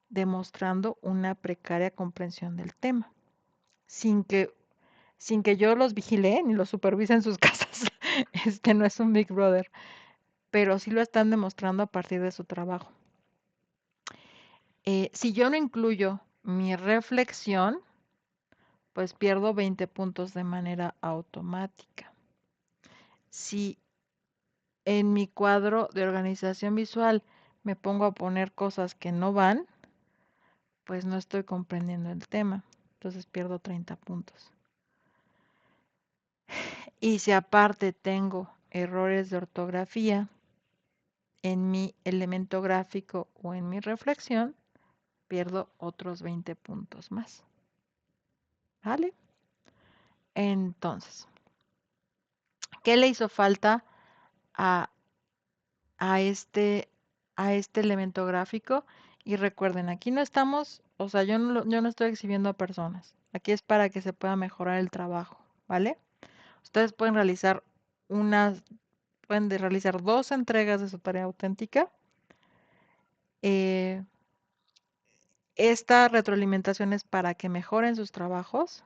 demostrando una precaria comprensión del tema, sin que, sin que yo los vigile ni los supervise en sus casas. Este no es un Big Brother, pero sí lo están demostrando a partir de su trabajo. Si yo no incluyo mi reflexión, pues pierdo 20 puntos de manera automática. Si en mi cuadro de organización visual me pongo a poner cosas que no van, pues no estoy comprendiendo el tema. Entonces pierdo 30 puntos. Y si aparte tengo errores de ortografía en mi elemento gráfico o en mi reflexión, pierdo otros 20 puntos más. ¿Vale? Entonces, ¿qué le hizo falta a, a este, a este elemento gráfico? Y recuerden, aquí no estamos, o sea, yo no estoy exhibiendo a personas. Aquí es para que se pueda mejorar el trabajo, ¿vale? Ustedes pueden realizar 2 entregas de su tarea auténtica. Eh, esta retroalimentación es para que mejoren sus trabajos,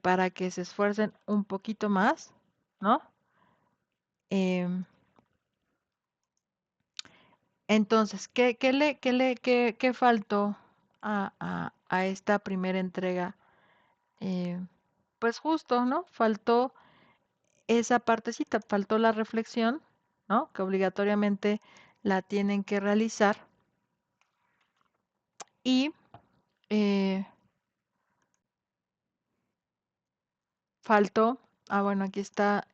para que se esfuercen un poquito más, ¿no? Em, entonces, ¿qué faltó a esta primera entrega? Eh, pues justo, ¿no? Faltó esa partecita, faltó la reflexión, ¿no? Que obligatoriamente la tienen que realizar. Y eh, faltó, bueno, aquí está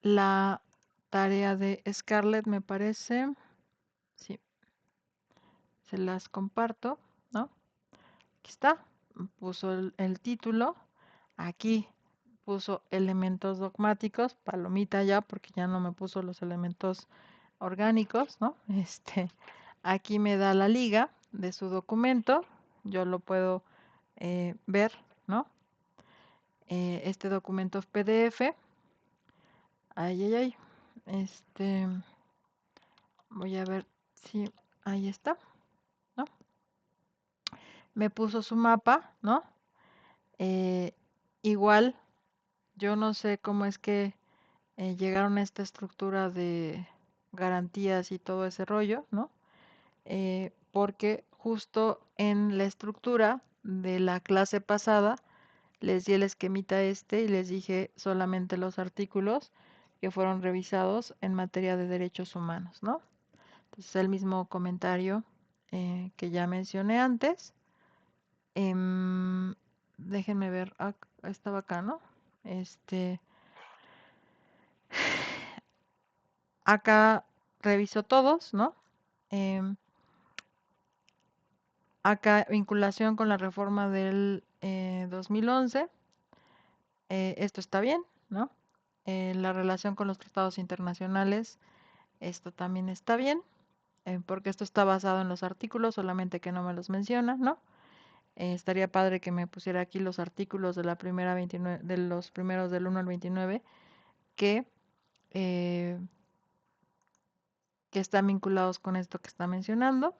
la tarea de Scarlett, me parece. Sí, se las comparto, ¿no? Aquí está, puso el título. Aquí puso elementos dogmáticos, palomita ya, porque ya no me puso los elementos orgánicos, ¿no? Aquí me da la liga de su documento, yo lo puedo ver, ¿no? Este documento es PDF. Ay, ay, ay. Voy a ver si ahí está, ¿no? Me puso su mapa, ¿no? Eh, igual, yo no sé cómo es que llegaron a esta estructura de garantías y todo ese rollo, ¿no? Porque justo en la estructura de la clase pasada les di el esquemita y les dije solamente los artículos que fueron revisados en materia de derechos humanos, ¿no? Entonces el mismo comentario que ya mencioné antes. Déjenme ver, estaba acá, ¿no? Este, acá reviso todos, ¿no? Em, Acá vinculación con la reforma del 2011, esto está bien, ¿no? La relación con los tratados internacionales, esto también está bien, porque esto está basado en los artículos, solamente que no me los menciona, ¿no? Estaría padre que me pusiera aquí los artículos de la primera 29, de los primeros del 1 al 29, que, eh, que están vinculados con esto que está mencionando.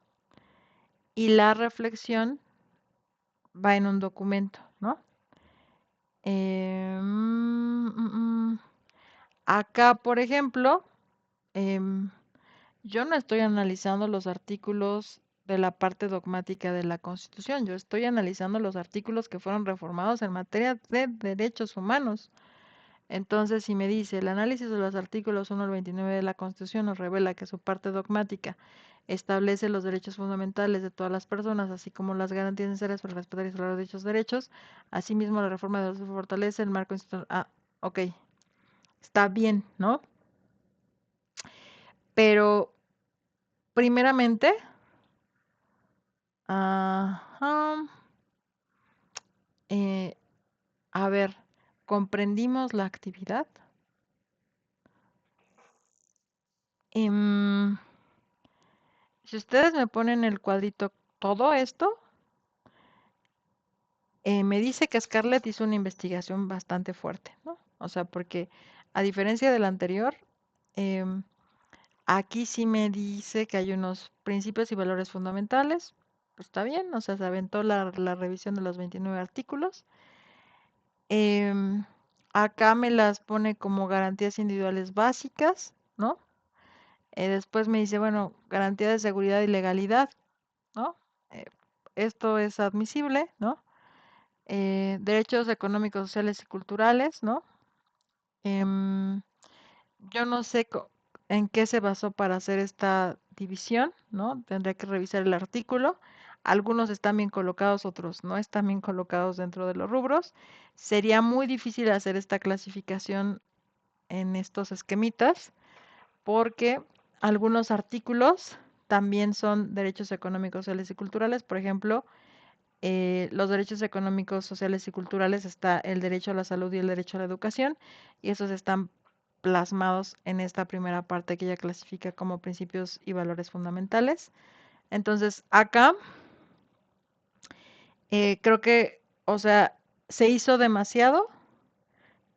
Y la reflexión va en un documento, ¿no? Acá, por ejemplo, em, yo no estoy analizando los artículos de la parte dogmática de la Constitución, yo estoy analizando los artículos que fueron reformados en materia de derechos humanos. Entonces, si me dice, el análisis de los artículos 1 al 29 de la Constitución nos revela que su parte dogmática establece los derechos fundamentales de todas las personas, así como las garantías necesarias para respetar y salvar dichos derechos. Asimismo, la reforma de los fortalece el marco institucional. Ok, está bien, ¿no? Pero, primeramente, ajá, eh, a ver, ¿comprendimos la actividad? Em, si ustedes me ponen el cuadrito todo esto, me dice que Scarlett hizo una investigación bastante fuerte, ¿no? O sea, porque a diferencia del anterior, em, aquí sí me dice que hay unos principios y valores fundamentales. Pues está bien, o sea, se aventó la revisión de los 29 artículos. Em, Acá me las pone como garantías individuales básicas, ¿no? Después me dice, bueno, garantía de seguridad y legalidad, ¿no? Eh, Esto es admisible, ¿no? derechos económicos, sociales y culturales, ¿no? Em, yo no sé en qué se basó para hacer esta división, ¿no? Tendría que revisar el artículo. Algunos están bien colocados, otros no están bien colocados dentro de los rubros. Sería muy difícil hacer esta clasificación en estos esquemitas porque algunos artículos también son derechos económicos, sociales y culturales. Por ejemplo, los derechos económicos, sociales y culturales está el derecho a la salud y el derecho a la educación, y esos están plasmados en esta primera parte que ella clasifica como principios y valores fundamentales. Entonces, acá creo que, o sea, se hizo demasiado,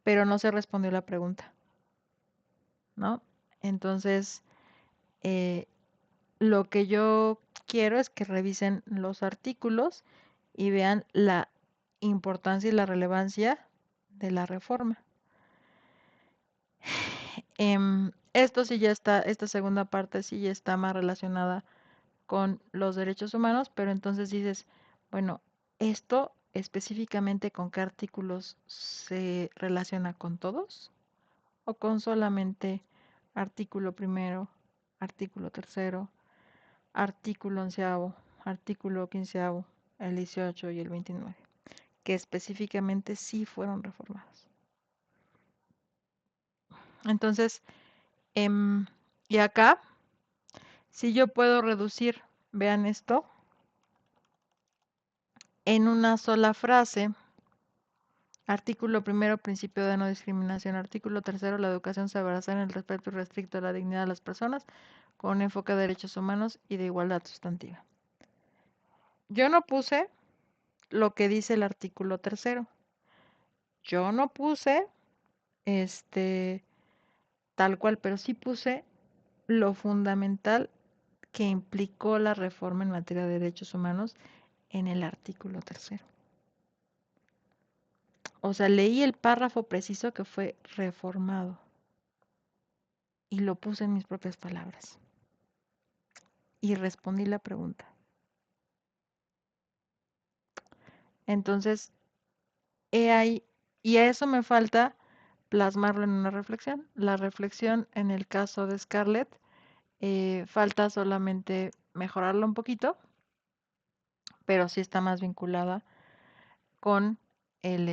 pero no se respondió la pregunta, ¿no? Entonces, eh, lo que yo quiero es que revisen los artículos y vean la importancia y la relevancia de la reforma. Esto sí ya está, esta segunda parte sí ya está más relacionada con los derechos humanos, pero entonces dices, bueno, ¿esto específicamente con qué artículos se relaciona con todos? ¿O con solamente artículo primero, artículo tercero, artículo onceavo, artículo quinceavo, el 18 y el 29, que específicamente sí fueron reformados? Entonces, em, y acá, si yo puedo reducir, vean esto, en una sola frase: artículo primero, principio de no discriminación. Artículo tercero, la educación se basará en el respeto irrestricto a la dignidad de las personas, con un enfoque de derechos humanos y de igualdad sustantiva. Yo no puse lo que dice el artículo tercero. Yo no puse este tal cual, pero sí puse lo fundamental que implicó la reforma en materia de derechos humanos en el artículo tercero. O sea, leí el párrafo preciso que fue reformado y lo puse en mis propias palabras y respondí la pregunta. Entonces, he ahí, y a eso me falta plasmarlo en una reflexión. La reflexión en el caso de Scarlett, falta solamente mejorarlo un poquito, pero sí está más vinculada con el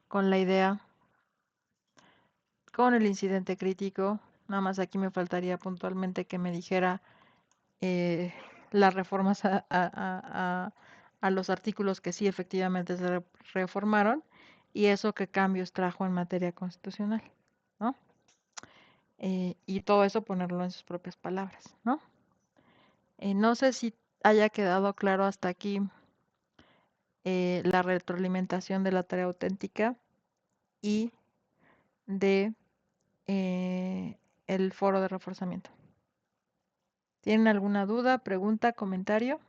con la idea, con el incidente crítico. Nada más aquí me faltaría puntualmente que me dijera eh, las reformas a los artículos que sí efectivamente se reformaron y eso qué cambios trajo en materia constitucional, ¿no? Y todo eso ponerlo en sus propias palabras, ¿no? No sé si haya quedado claro hasta aquí la retroalimentación de la tarea auténtica y de el foro de reforzamiento. ¿Tienen alguna duda, pregunta, comentario?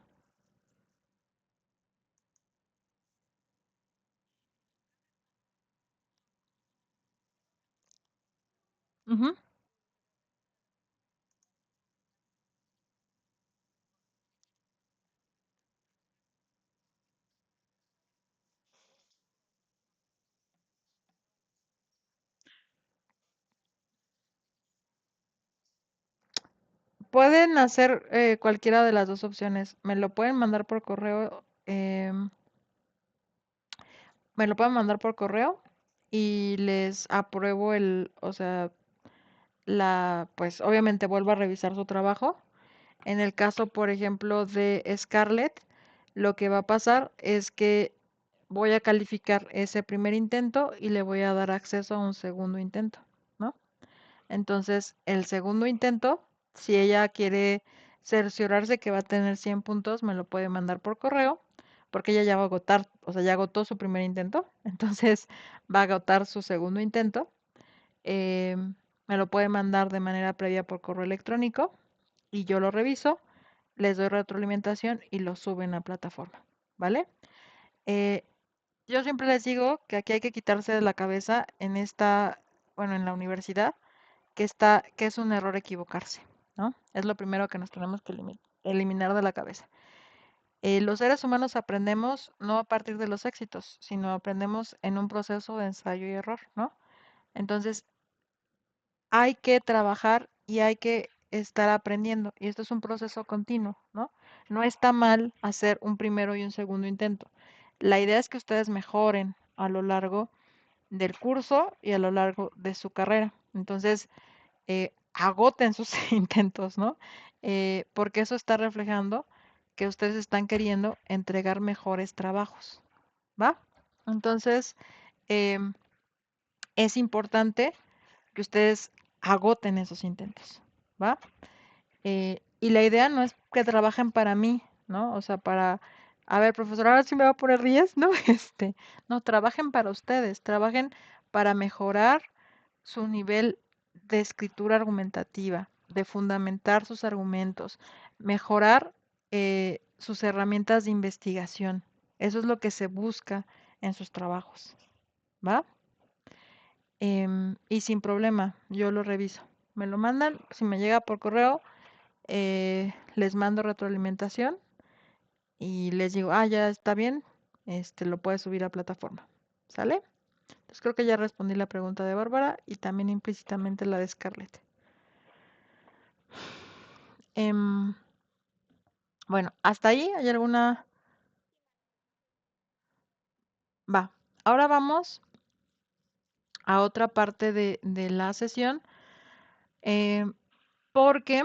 Ujú. Pueden hacer cualquiera de las dos opciones. Me lo pueden mandar por correo. Me lo pueden mandar por correo y les apruebo o sea, pues obviamente vuelvo a revisar su trabajo. En el caso, por ejemplo, de Scarlett, lo que va a pasar es que voy a calificar ese primer intento y le voy a dar acceso a un segundo intento, ¿no? Entonces, el segundo intento, si ella quiere cerciorarse que va a tener 100 puntos, me lo puede mandar por correo, porque ella ya va a agotar, o sea, ya agotó su primer intento, entonces va a agotar su segundo intento. Eh, Me lo puede mandar de manera previa por correo electrónico y yo lo reviso, les doy retroalimentación y lo suben a la plataforma, ¿vale? Eh, yo siempre les digo que aquí hay que quitarse de la cabeza en bueno, en la universidad, que es un error equivocarse, ¿no? Es lo primero que nos tenemos que eliminar de la cabeza. Los seres humanos aprendemos no a partir de los éxitos, sino aprendemos en un proceso de ensayo y error, ¿no? Entonces, hay que trabajar y hay que estar aprendiendo. Y esto es un proceso continuo, ¿no? No está mal hacer un primero y un segundo intento. La idea es que ustedes mejoren a lo largo del curso y a lo largo de su carrera. Entonces, agoten sus intentos, ¿no? Porque eso está reflejando que ustedes están queriendo entregar mejores trabajos, ¿va? Entonces, em, es importante que ustedes agoten esos intentos, ¿va? Y la idea no es que trabajen para mí, ¿no? O sea, a ver, profesor, ahora sí me va a poner 10, ¿no? No, trabajen para ustedes, trabajen para mejorar su nivel de escritura argumentativa, de fundamentar sus argumentos, mejorar sus herramientas de investigación. Eso es lo que se busca en sus trabajos, ¿va? Y sin problema, yo lo reviso. Me lo mandan, si me llega por correo, les mando retroalimentación y les digo, ah, ya está bien, lo puedes subir a plataforma. ¿Sale? Entonces creo que ya respondí la pregunta de Bárbara y también implícitamente la de Scarlett. Em, bueno, hasta ahí hay alguna... Va. Ahora vamos a otra parte de la sesión porque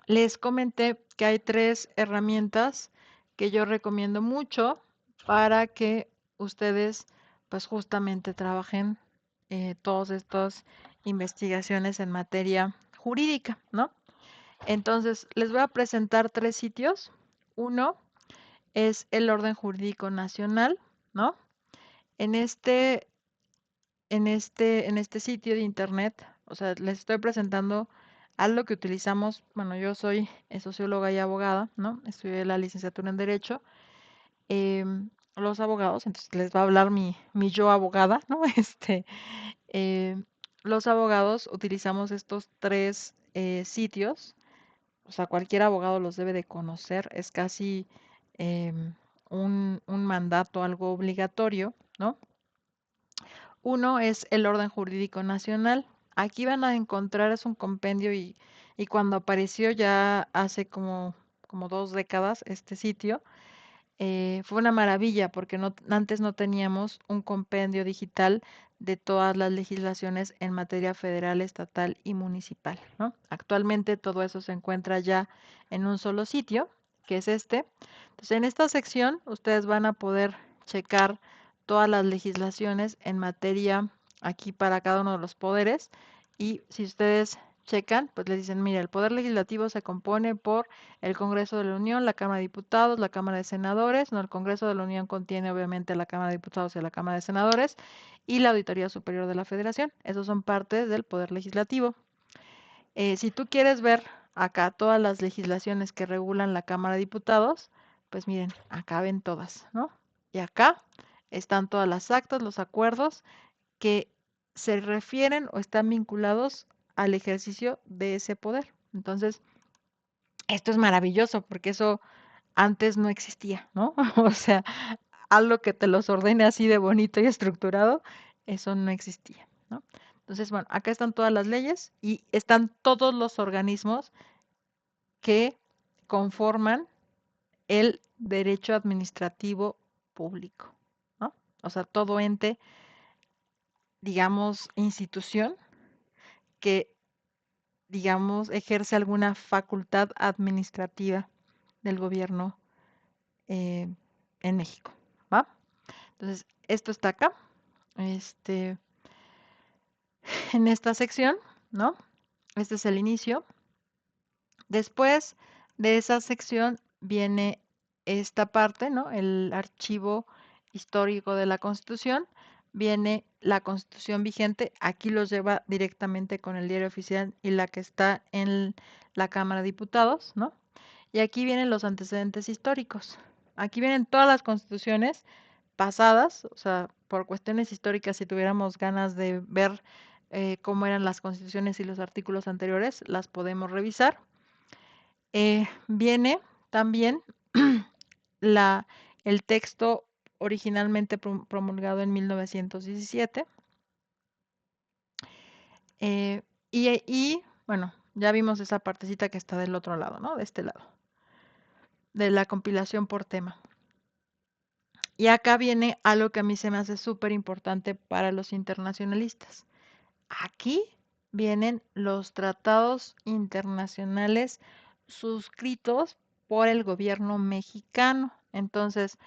les comenté que hay 3 herramientas que yo recomiendo mucho para que ustedes pues justamente trabajen todas estas investigaciones en materia jurídica, ¿no? Entonces, les voy a presentar 3 sitios. Uno es el orden jurídico nacional, ¿no? En este, en este sitio de internet, o sea, les estoy presentando algo que utilizamos, bueno, yo soy socióloga y abogada, ¿no? Estudié la licenciatura en Derecho. Los abogados, entonces les va a hablar mi yo abogada, ¿no? Eh, los abogados utilizamos estos 3 sitios, o sea, cualquier abogado los debe de conocer, es casi un mandato, algo obligatorio, ¿no? Uno es el orden jurídico nacional. Aquí van a encontrar, es un compendio y cuando apareció ya hace como 2 décadas este sitio, fue una maravilla porque antes no teníamos un compendio digital de todas las legislaciones en materia federal, estatal y municipal, ¿no? Actualmente todo eso se encuentra ya en un solo sitio, que es este. Entonces, en esta sección ustedes van a poder checar todas las legislaciones en materia aquí para cada uno de los poderes y si ustedes checan, pues les dicen, mira, el poder legislativo se compone por el Congreso de la Unión, la Cámara de Diputados, la Cámara de Senadores, no, el Congreso de la Unión contiene obviamente la Cámara de Diputados y la Cámara de Senadores y la Auditoría Superior de la Federación. Esos son partes del Poder Legislativo. Si tú quieres ver acá todas las legislaciones que regulan la Cámara de Diputados, pues miren, acá ven todas, ¿no? Y acá están todas las actas, los acuerdos que se refieren o están vinculados al ejercicio de ese poder. Entonces, esto es maravilloso porque eso antes no existía, ¿no? O sea, algo que te los ordene así de bonito y estructurado, eso no existía, ¿no? Entonces, bueno, acá están todas las leyes y están todos los organismos que conforman el derecho administrativo público, ¿no? O sea, todo ente, digamos, institución que, digamos, ejerce alguna facultad administrativa del gobierno eh, en México, ¿va? Entonces, esto está acá, este, en esta sección, ¿no? Este es el inicio. Después de esa sección viene esta parte, ¿no? El archivo histórico de la Constitución. Viene la Constitución vigente. Aquí los lleva directamente con el diario oficial y la que está en la Cámara de Diputados, ¿no? Y aquí vienen los antecedentes históricos. Aquí vienen todas las constituciones pasadas, o sea, por cuestiones históricas, si tuviéramos ganas de ver cómo eran las constituciones y los artículos anteriores, las podemos revisar. Viene también el texto originalmente promulgado en 1917. Bueno, ya vimos esa partecita que está del otro lado, ¿no? De este lado, de la compilación por tema. Y acá viene algo que a mí se me hace súper importante para los internacionalistas. Aquí vienen los tratados internacionales suscritos por el gobierno mexicano. Entonces,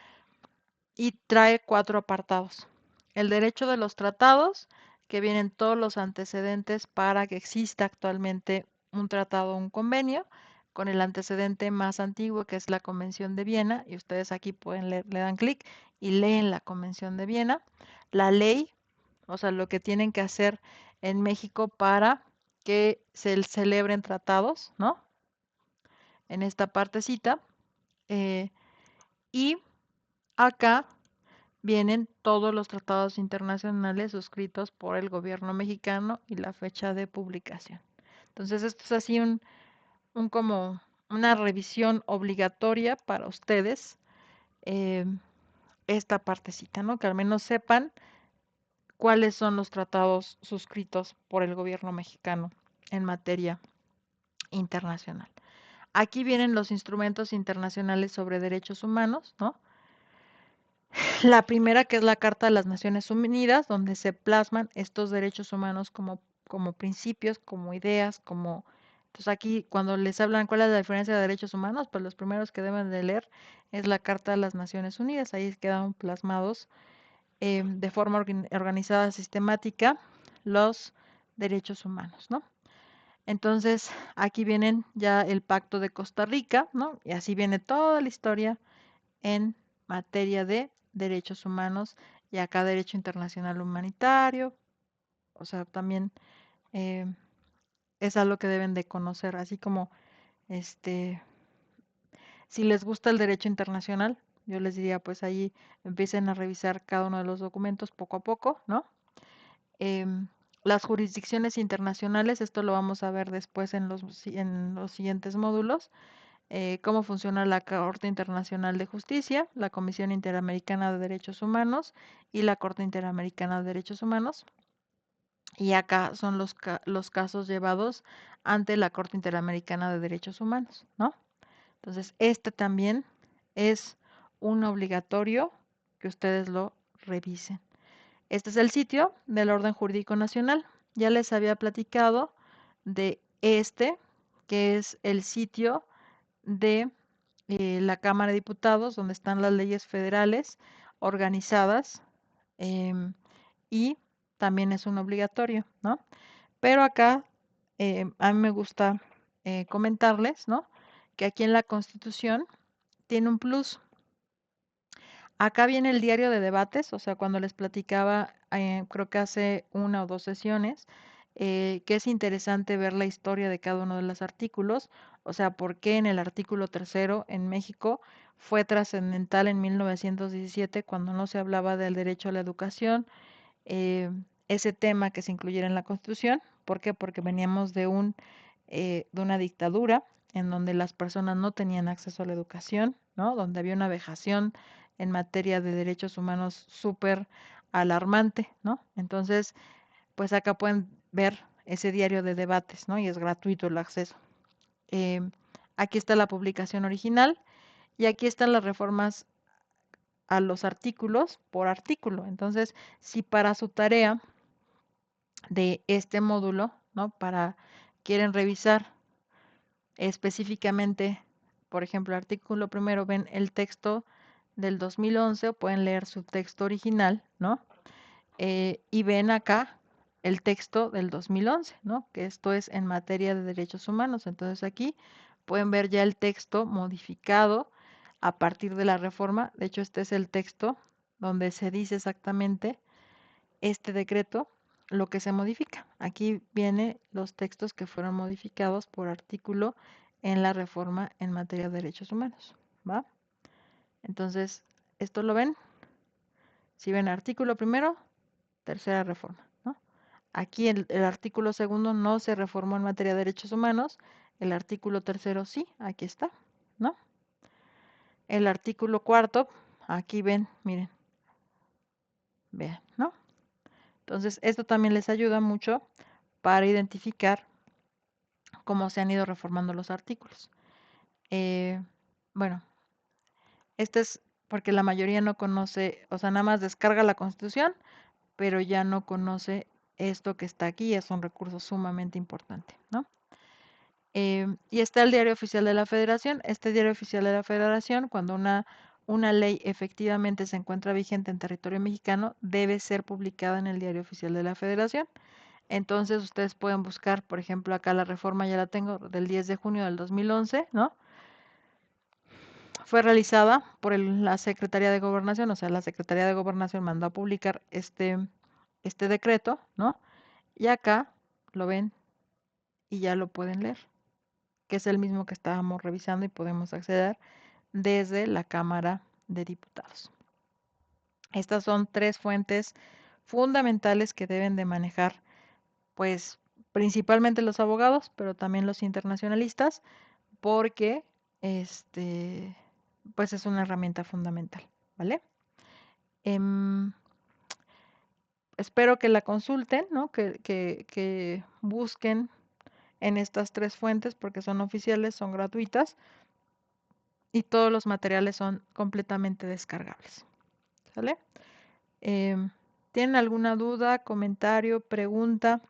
y trae 4 apartados. El derecho de los tratados, que vienen todos los antecedentes para que exista actualmente un tratado o un convenio, con el antecedente más antiguo que es la Convención de Viena, y ustedes aquí pueden leer, le dan clic y leen la Convención de Viena. La ley, o sea, lo que tienen que hacer en México para que se celebren tratados, ¿no? En esta partecita. Y acá vienen todos los tratados internacionales suscritos por el gobierno mexicano y la fecha de publicación. Entonces, esto es así como una revisión obligatoria para ustedes, eh, esta partecita, ¿no? Que al menos sepan cuáles son los tratados suscritos por el gobierno mexicano en materia internacional. Aquí vienen los instrumentos internacionales sobre derechos humanos, ¿no? La primera, que es la Carta de las Naciones Unidas, donde se plasman estos derechos humanos como principios, como ideas, como... Entonces aquí cuando les hablan cuál es la diferencia de derechos humanos, pues los primeros que deben de leer es la Carta de las Naciones Unidas. Ahí quedan plasmados de forma organizada, sistemática, los derechos humanos, ¿no? Entonces aquí vienen ya el Pacto de Costa Rica, ¿no? Y así viene toda la historia en materia de derechos humanos y acá derecho internacional humanitario, o sea, también eh, es algo que deben de conocer, así como este, si les gusta el derecho internacional, yo les diría pues ahí empiecen a revisar cada uno de los documentos poco a poco, ¿no? Em, las jurisdicciones internacionales, esto lo vamos a ver después en los siguientes módulos. Cómo funciona la Corte Internacional de Justicia, la Comisión Interamericana de Derechos Humanos y la Corte Interamericana de Derechos Humanos. Y acá son los casos llevados ante la Corte Interamericana de Derechos Humanos, ¿no? Entonces, este también es un obligatorio que ustedes lo revisen. Este es el sitio del Orden Jurídico Nacional. Ya les había platicado de que es el sitio de la Cámara de Diputados, donde están las leyes federales organizadas, y también es un obligatorio, ¿no? Pero acá a mí me gusta comentarles, ¿no? Que aquí en la Constitución tiene un plus. Acá viene el diario de debates, o sea, cuando les platicaba, creo que hace 1 o 2 sesiones, que es interesante ver la historia de cada uno de los artículos, o sea, por qué en el artículo 3 en México fue trascendental en 1917 cuando no se hablaba del derecho a la educación, eh, ese tema que se incluyera en la Constitución. ¿Por qué? Porque veníamos de una dictadura en donde las personas no tenían acceso a la educación, ¿no? Donde había una vejación en materia de derechos humanos súper alarmante, ¿no? Entonces, pues acá pueden ver ese diario de debates, ¿no? Y es gratuito el acceso. Eh, Aquí está la publicación original y aquí están las reformas a los artículos por artículo. Entonces, si para su tarea de este módulo, ¿no? Quieren revisar específicamente, por ejemplo, el artículo primero, ven el texto del 2011 o pueden leer su texto original, ¿no? Y ven acá el texto del 2011, ¿no? Que esto es en materia de derechos humanos. Entonces aquí pueden ver ya el texto modificado a partir de la reforma. De hecho, este es el texto donde se dice exactamente este decreto, lo que se modifica. Aquí vienen los textos que fueron modificados por artículo en la reforma en materia de derechos humanos, ¿va? Entonces, esto lo ven. Si ven artículo primero, tercera reforma, ¿no? Aquí el artículo segundo no se reformó en materia de derechos humanos, el artículo tercero sí, aquí está, ¿no? el artículo cuarto, aquí ven, miren, vean, ¿no? Entonces, esto también les ayuda mucho para identificar cómo se han ido reformando los artículos. Eh, bueno, este es porque la mayoría no conoce, o sea, nada más descarga la Constitución, pero ya no conoce esto que está aquí, es un recurso sumamente importante, ¿no? Y está el Diario Oficial de la Federación. Este Diario Oficial de la Federación, cuando una ley efectivamente se encuentra vigente en territorio mexicano, debe ser publicada en el Diario Oficial de la Federación. Entonces ustedes pueden buscar, por ejemplo, acá la reforma ya la tengo del 10 de junio del 2011, ¿no? Fue realizada por la Secretaría de Gobernación, o sea, la Secretaría de Gobernación mandó a publicar este decreto, ¿no? Y acá lo ven y ya lo pueden leer, que es el mismo que estábamos revisando y podemos acceder desde la Cámara de Diputados. Estas son tres fuentes fundamentales que deben de manejar, pues principalmente los abogados, pero también los internacionalistas, porque este, pues es una herramienta fundamental, ¿vale? Em, Espero que la consulten, ¿no? Que busquen en estas tres fuentes porque son oficiales, son gratuitas y todos los materiales son completamente descargables, ¿sale? ¿Tienen alguna duda, comentario, pregunta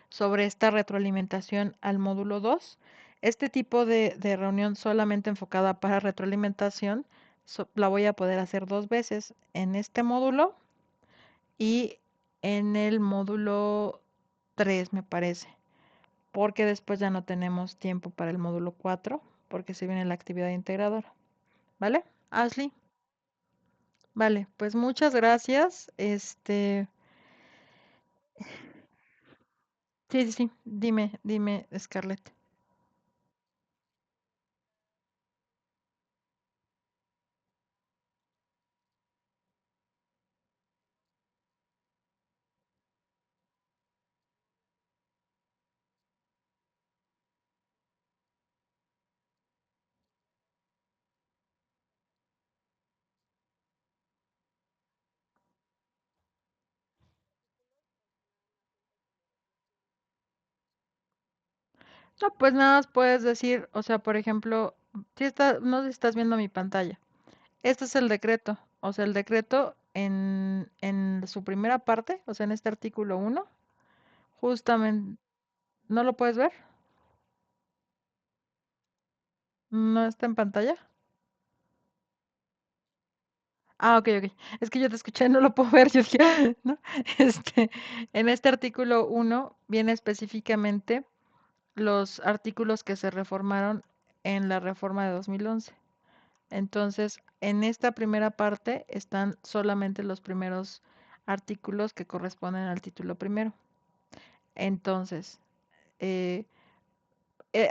sobre esta retroalimentación al módulo 2? Este tipo de reunión solamente enfocada para retroalimentación la voy a poder hacer 2 veces en este módulo y en el módulo 3, me parece, porque después ya no tenemos tiempo para el módulo 4 porque se viene la actividad integradora. ¿Vale? Ashley. Vale, pues muchas gracias. Sí, sí, sí. Dime, Scarlett. No, pues nada más puedes decir, o sea, por ejemplo, no sé si estás viendo mi pantalla. Este es el decreto, o sea, el decreto en su primera parte, o sea, en este artículo 1, justamente, ¿no lo puedes ver? ¿No está en pantalla? Ah, ok, ok. Es que yo te escuché, no lo puedo ver, yo dije, ¿no? En este artículo 1 viene específicamente los artículos que se reformaron en la reforma de 2011. Entonces, en esta primera parte están solamente los primeros artículos que corresponden al título primero. Entonces, eh,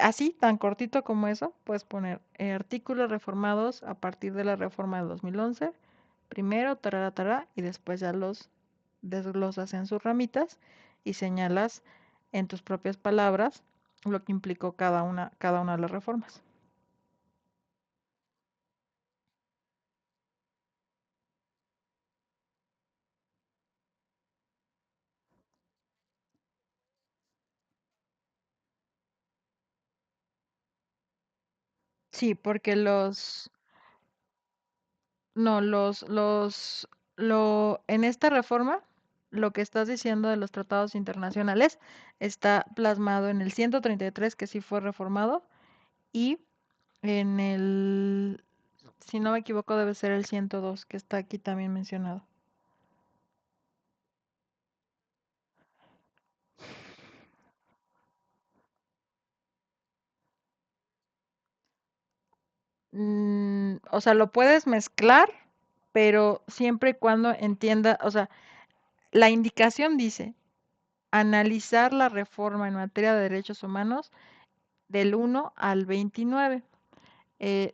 así, tan cortito como eso, puedes poner artículos reformados a partir de la reforma de 2011, primero, tarara, tarara, y después ya los desglosas en sus ramitas y señalas en tus propias palabras lo que implicó cada una de las reformas. Sí, porque no, en esta reforma, lo que estás diciendo de los tratados internacionales está plasmado en el 133, que sí fue reformado, y en si no me equivoco, debe ser el 102, que está aquí también mencionado. O sea, lo puedes mezclar, pero siempre y cuando entienda, o sea, la indicación dice analizar la reforma en materia de derechos humanos del 1 al 29.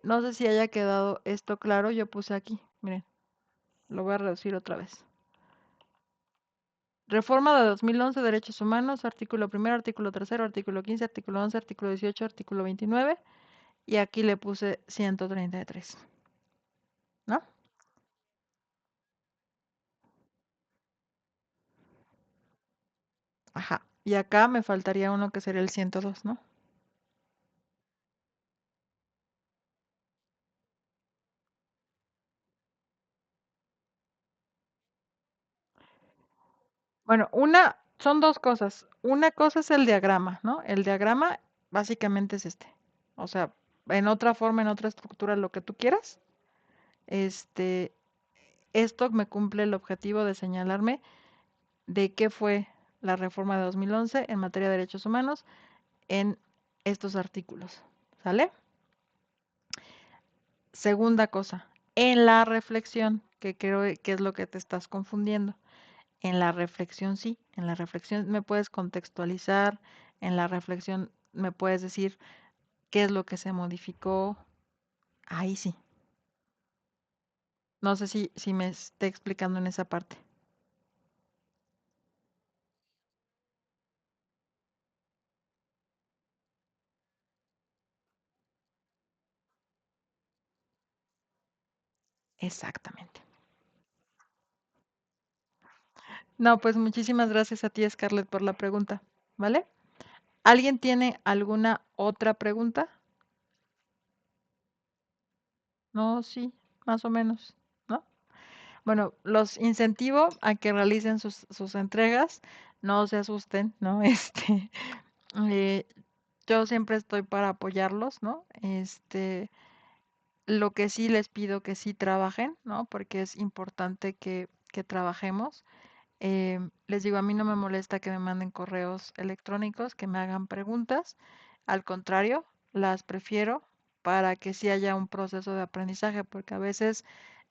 No sé si haya quedado esto claro, yo puse aquí, miren, lo voy a reducir otra vez. Reforma de 2011, Derechos Humanos, artículo primero, artículo tercero, artículo 15, artículo 11, artículo 18, artículo 29. y aquí le puse 133, ¿no? Ajá. Y acá me faltaría uno que sería el 102, ¿no? Bueno, son dos cosas. Una cosa es el diagrama, ¿no? El diagrama básicamente es este. O sea, en otra forma, en otra estructura, lo que tú quieras. Este, esto me cumple el objetivo de señalarme de qué fue la reforma de 2011 en materia de derechos humanos en estos artículos. ¿Sale? Segunda cosa, en la reflexión, que creo que es lo que te estás confundiendo. En la reflexión sí, en la reflexión me puedes contextualizar, en la reflexión me puedes decir qué es lo que se modificó. Ahí sí. No sé si me esté explicando en esa parte. Exactamente. No, pues muchísimas gracias a ti, Scarlett, por la pregunta, ¿vale? ¿Alguien tiene alguna otra pregunta? No, sí, más o menos, ¿no? Bueno, los incentivo a que realicen sus entregas, no se asusten, ¿no? Eh, yo siempre estoy para apoyarlos, ¿no? Lo que sí les pido que sí trabajen, ¿no? Porque es importante que trabajemos. Les digo, a mí no me molesta que me manden correos electrónicos, que me hagan preguntas. Al contrario, las prefiero para que sí haya un proceso de aprendizaje, porque a veces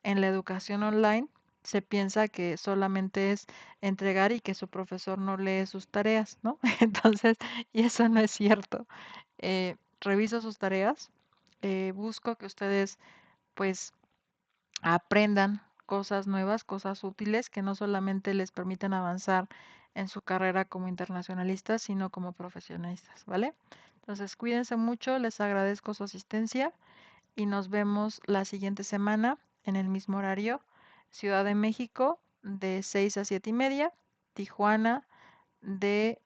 en la educación online se piensa que solamente es entregar y que su profesor no lee sus tareas, ¿no? Entonces, y eso no es cierto. Reviso sus tareas, busco que ustedes pues aprendan cosas nuevas, cosas útiles que no solamente les permitan avanzar en su carrera como internacionalistas, sino como profesionistas, ¿vale? Entonces, cuídense mucho, les agradezco su asistencia y nos vemos la siguiente semana en el mismo horario. Ciudad de México de 6 a 7:30, Tijuana de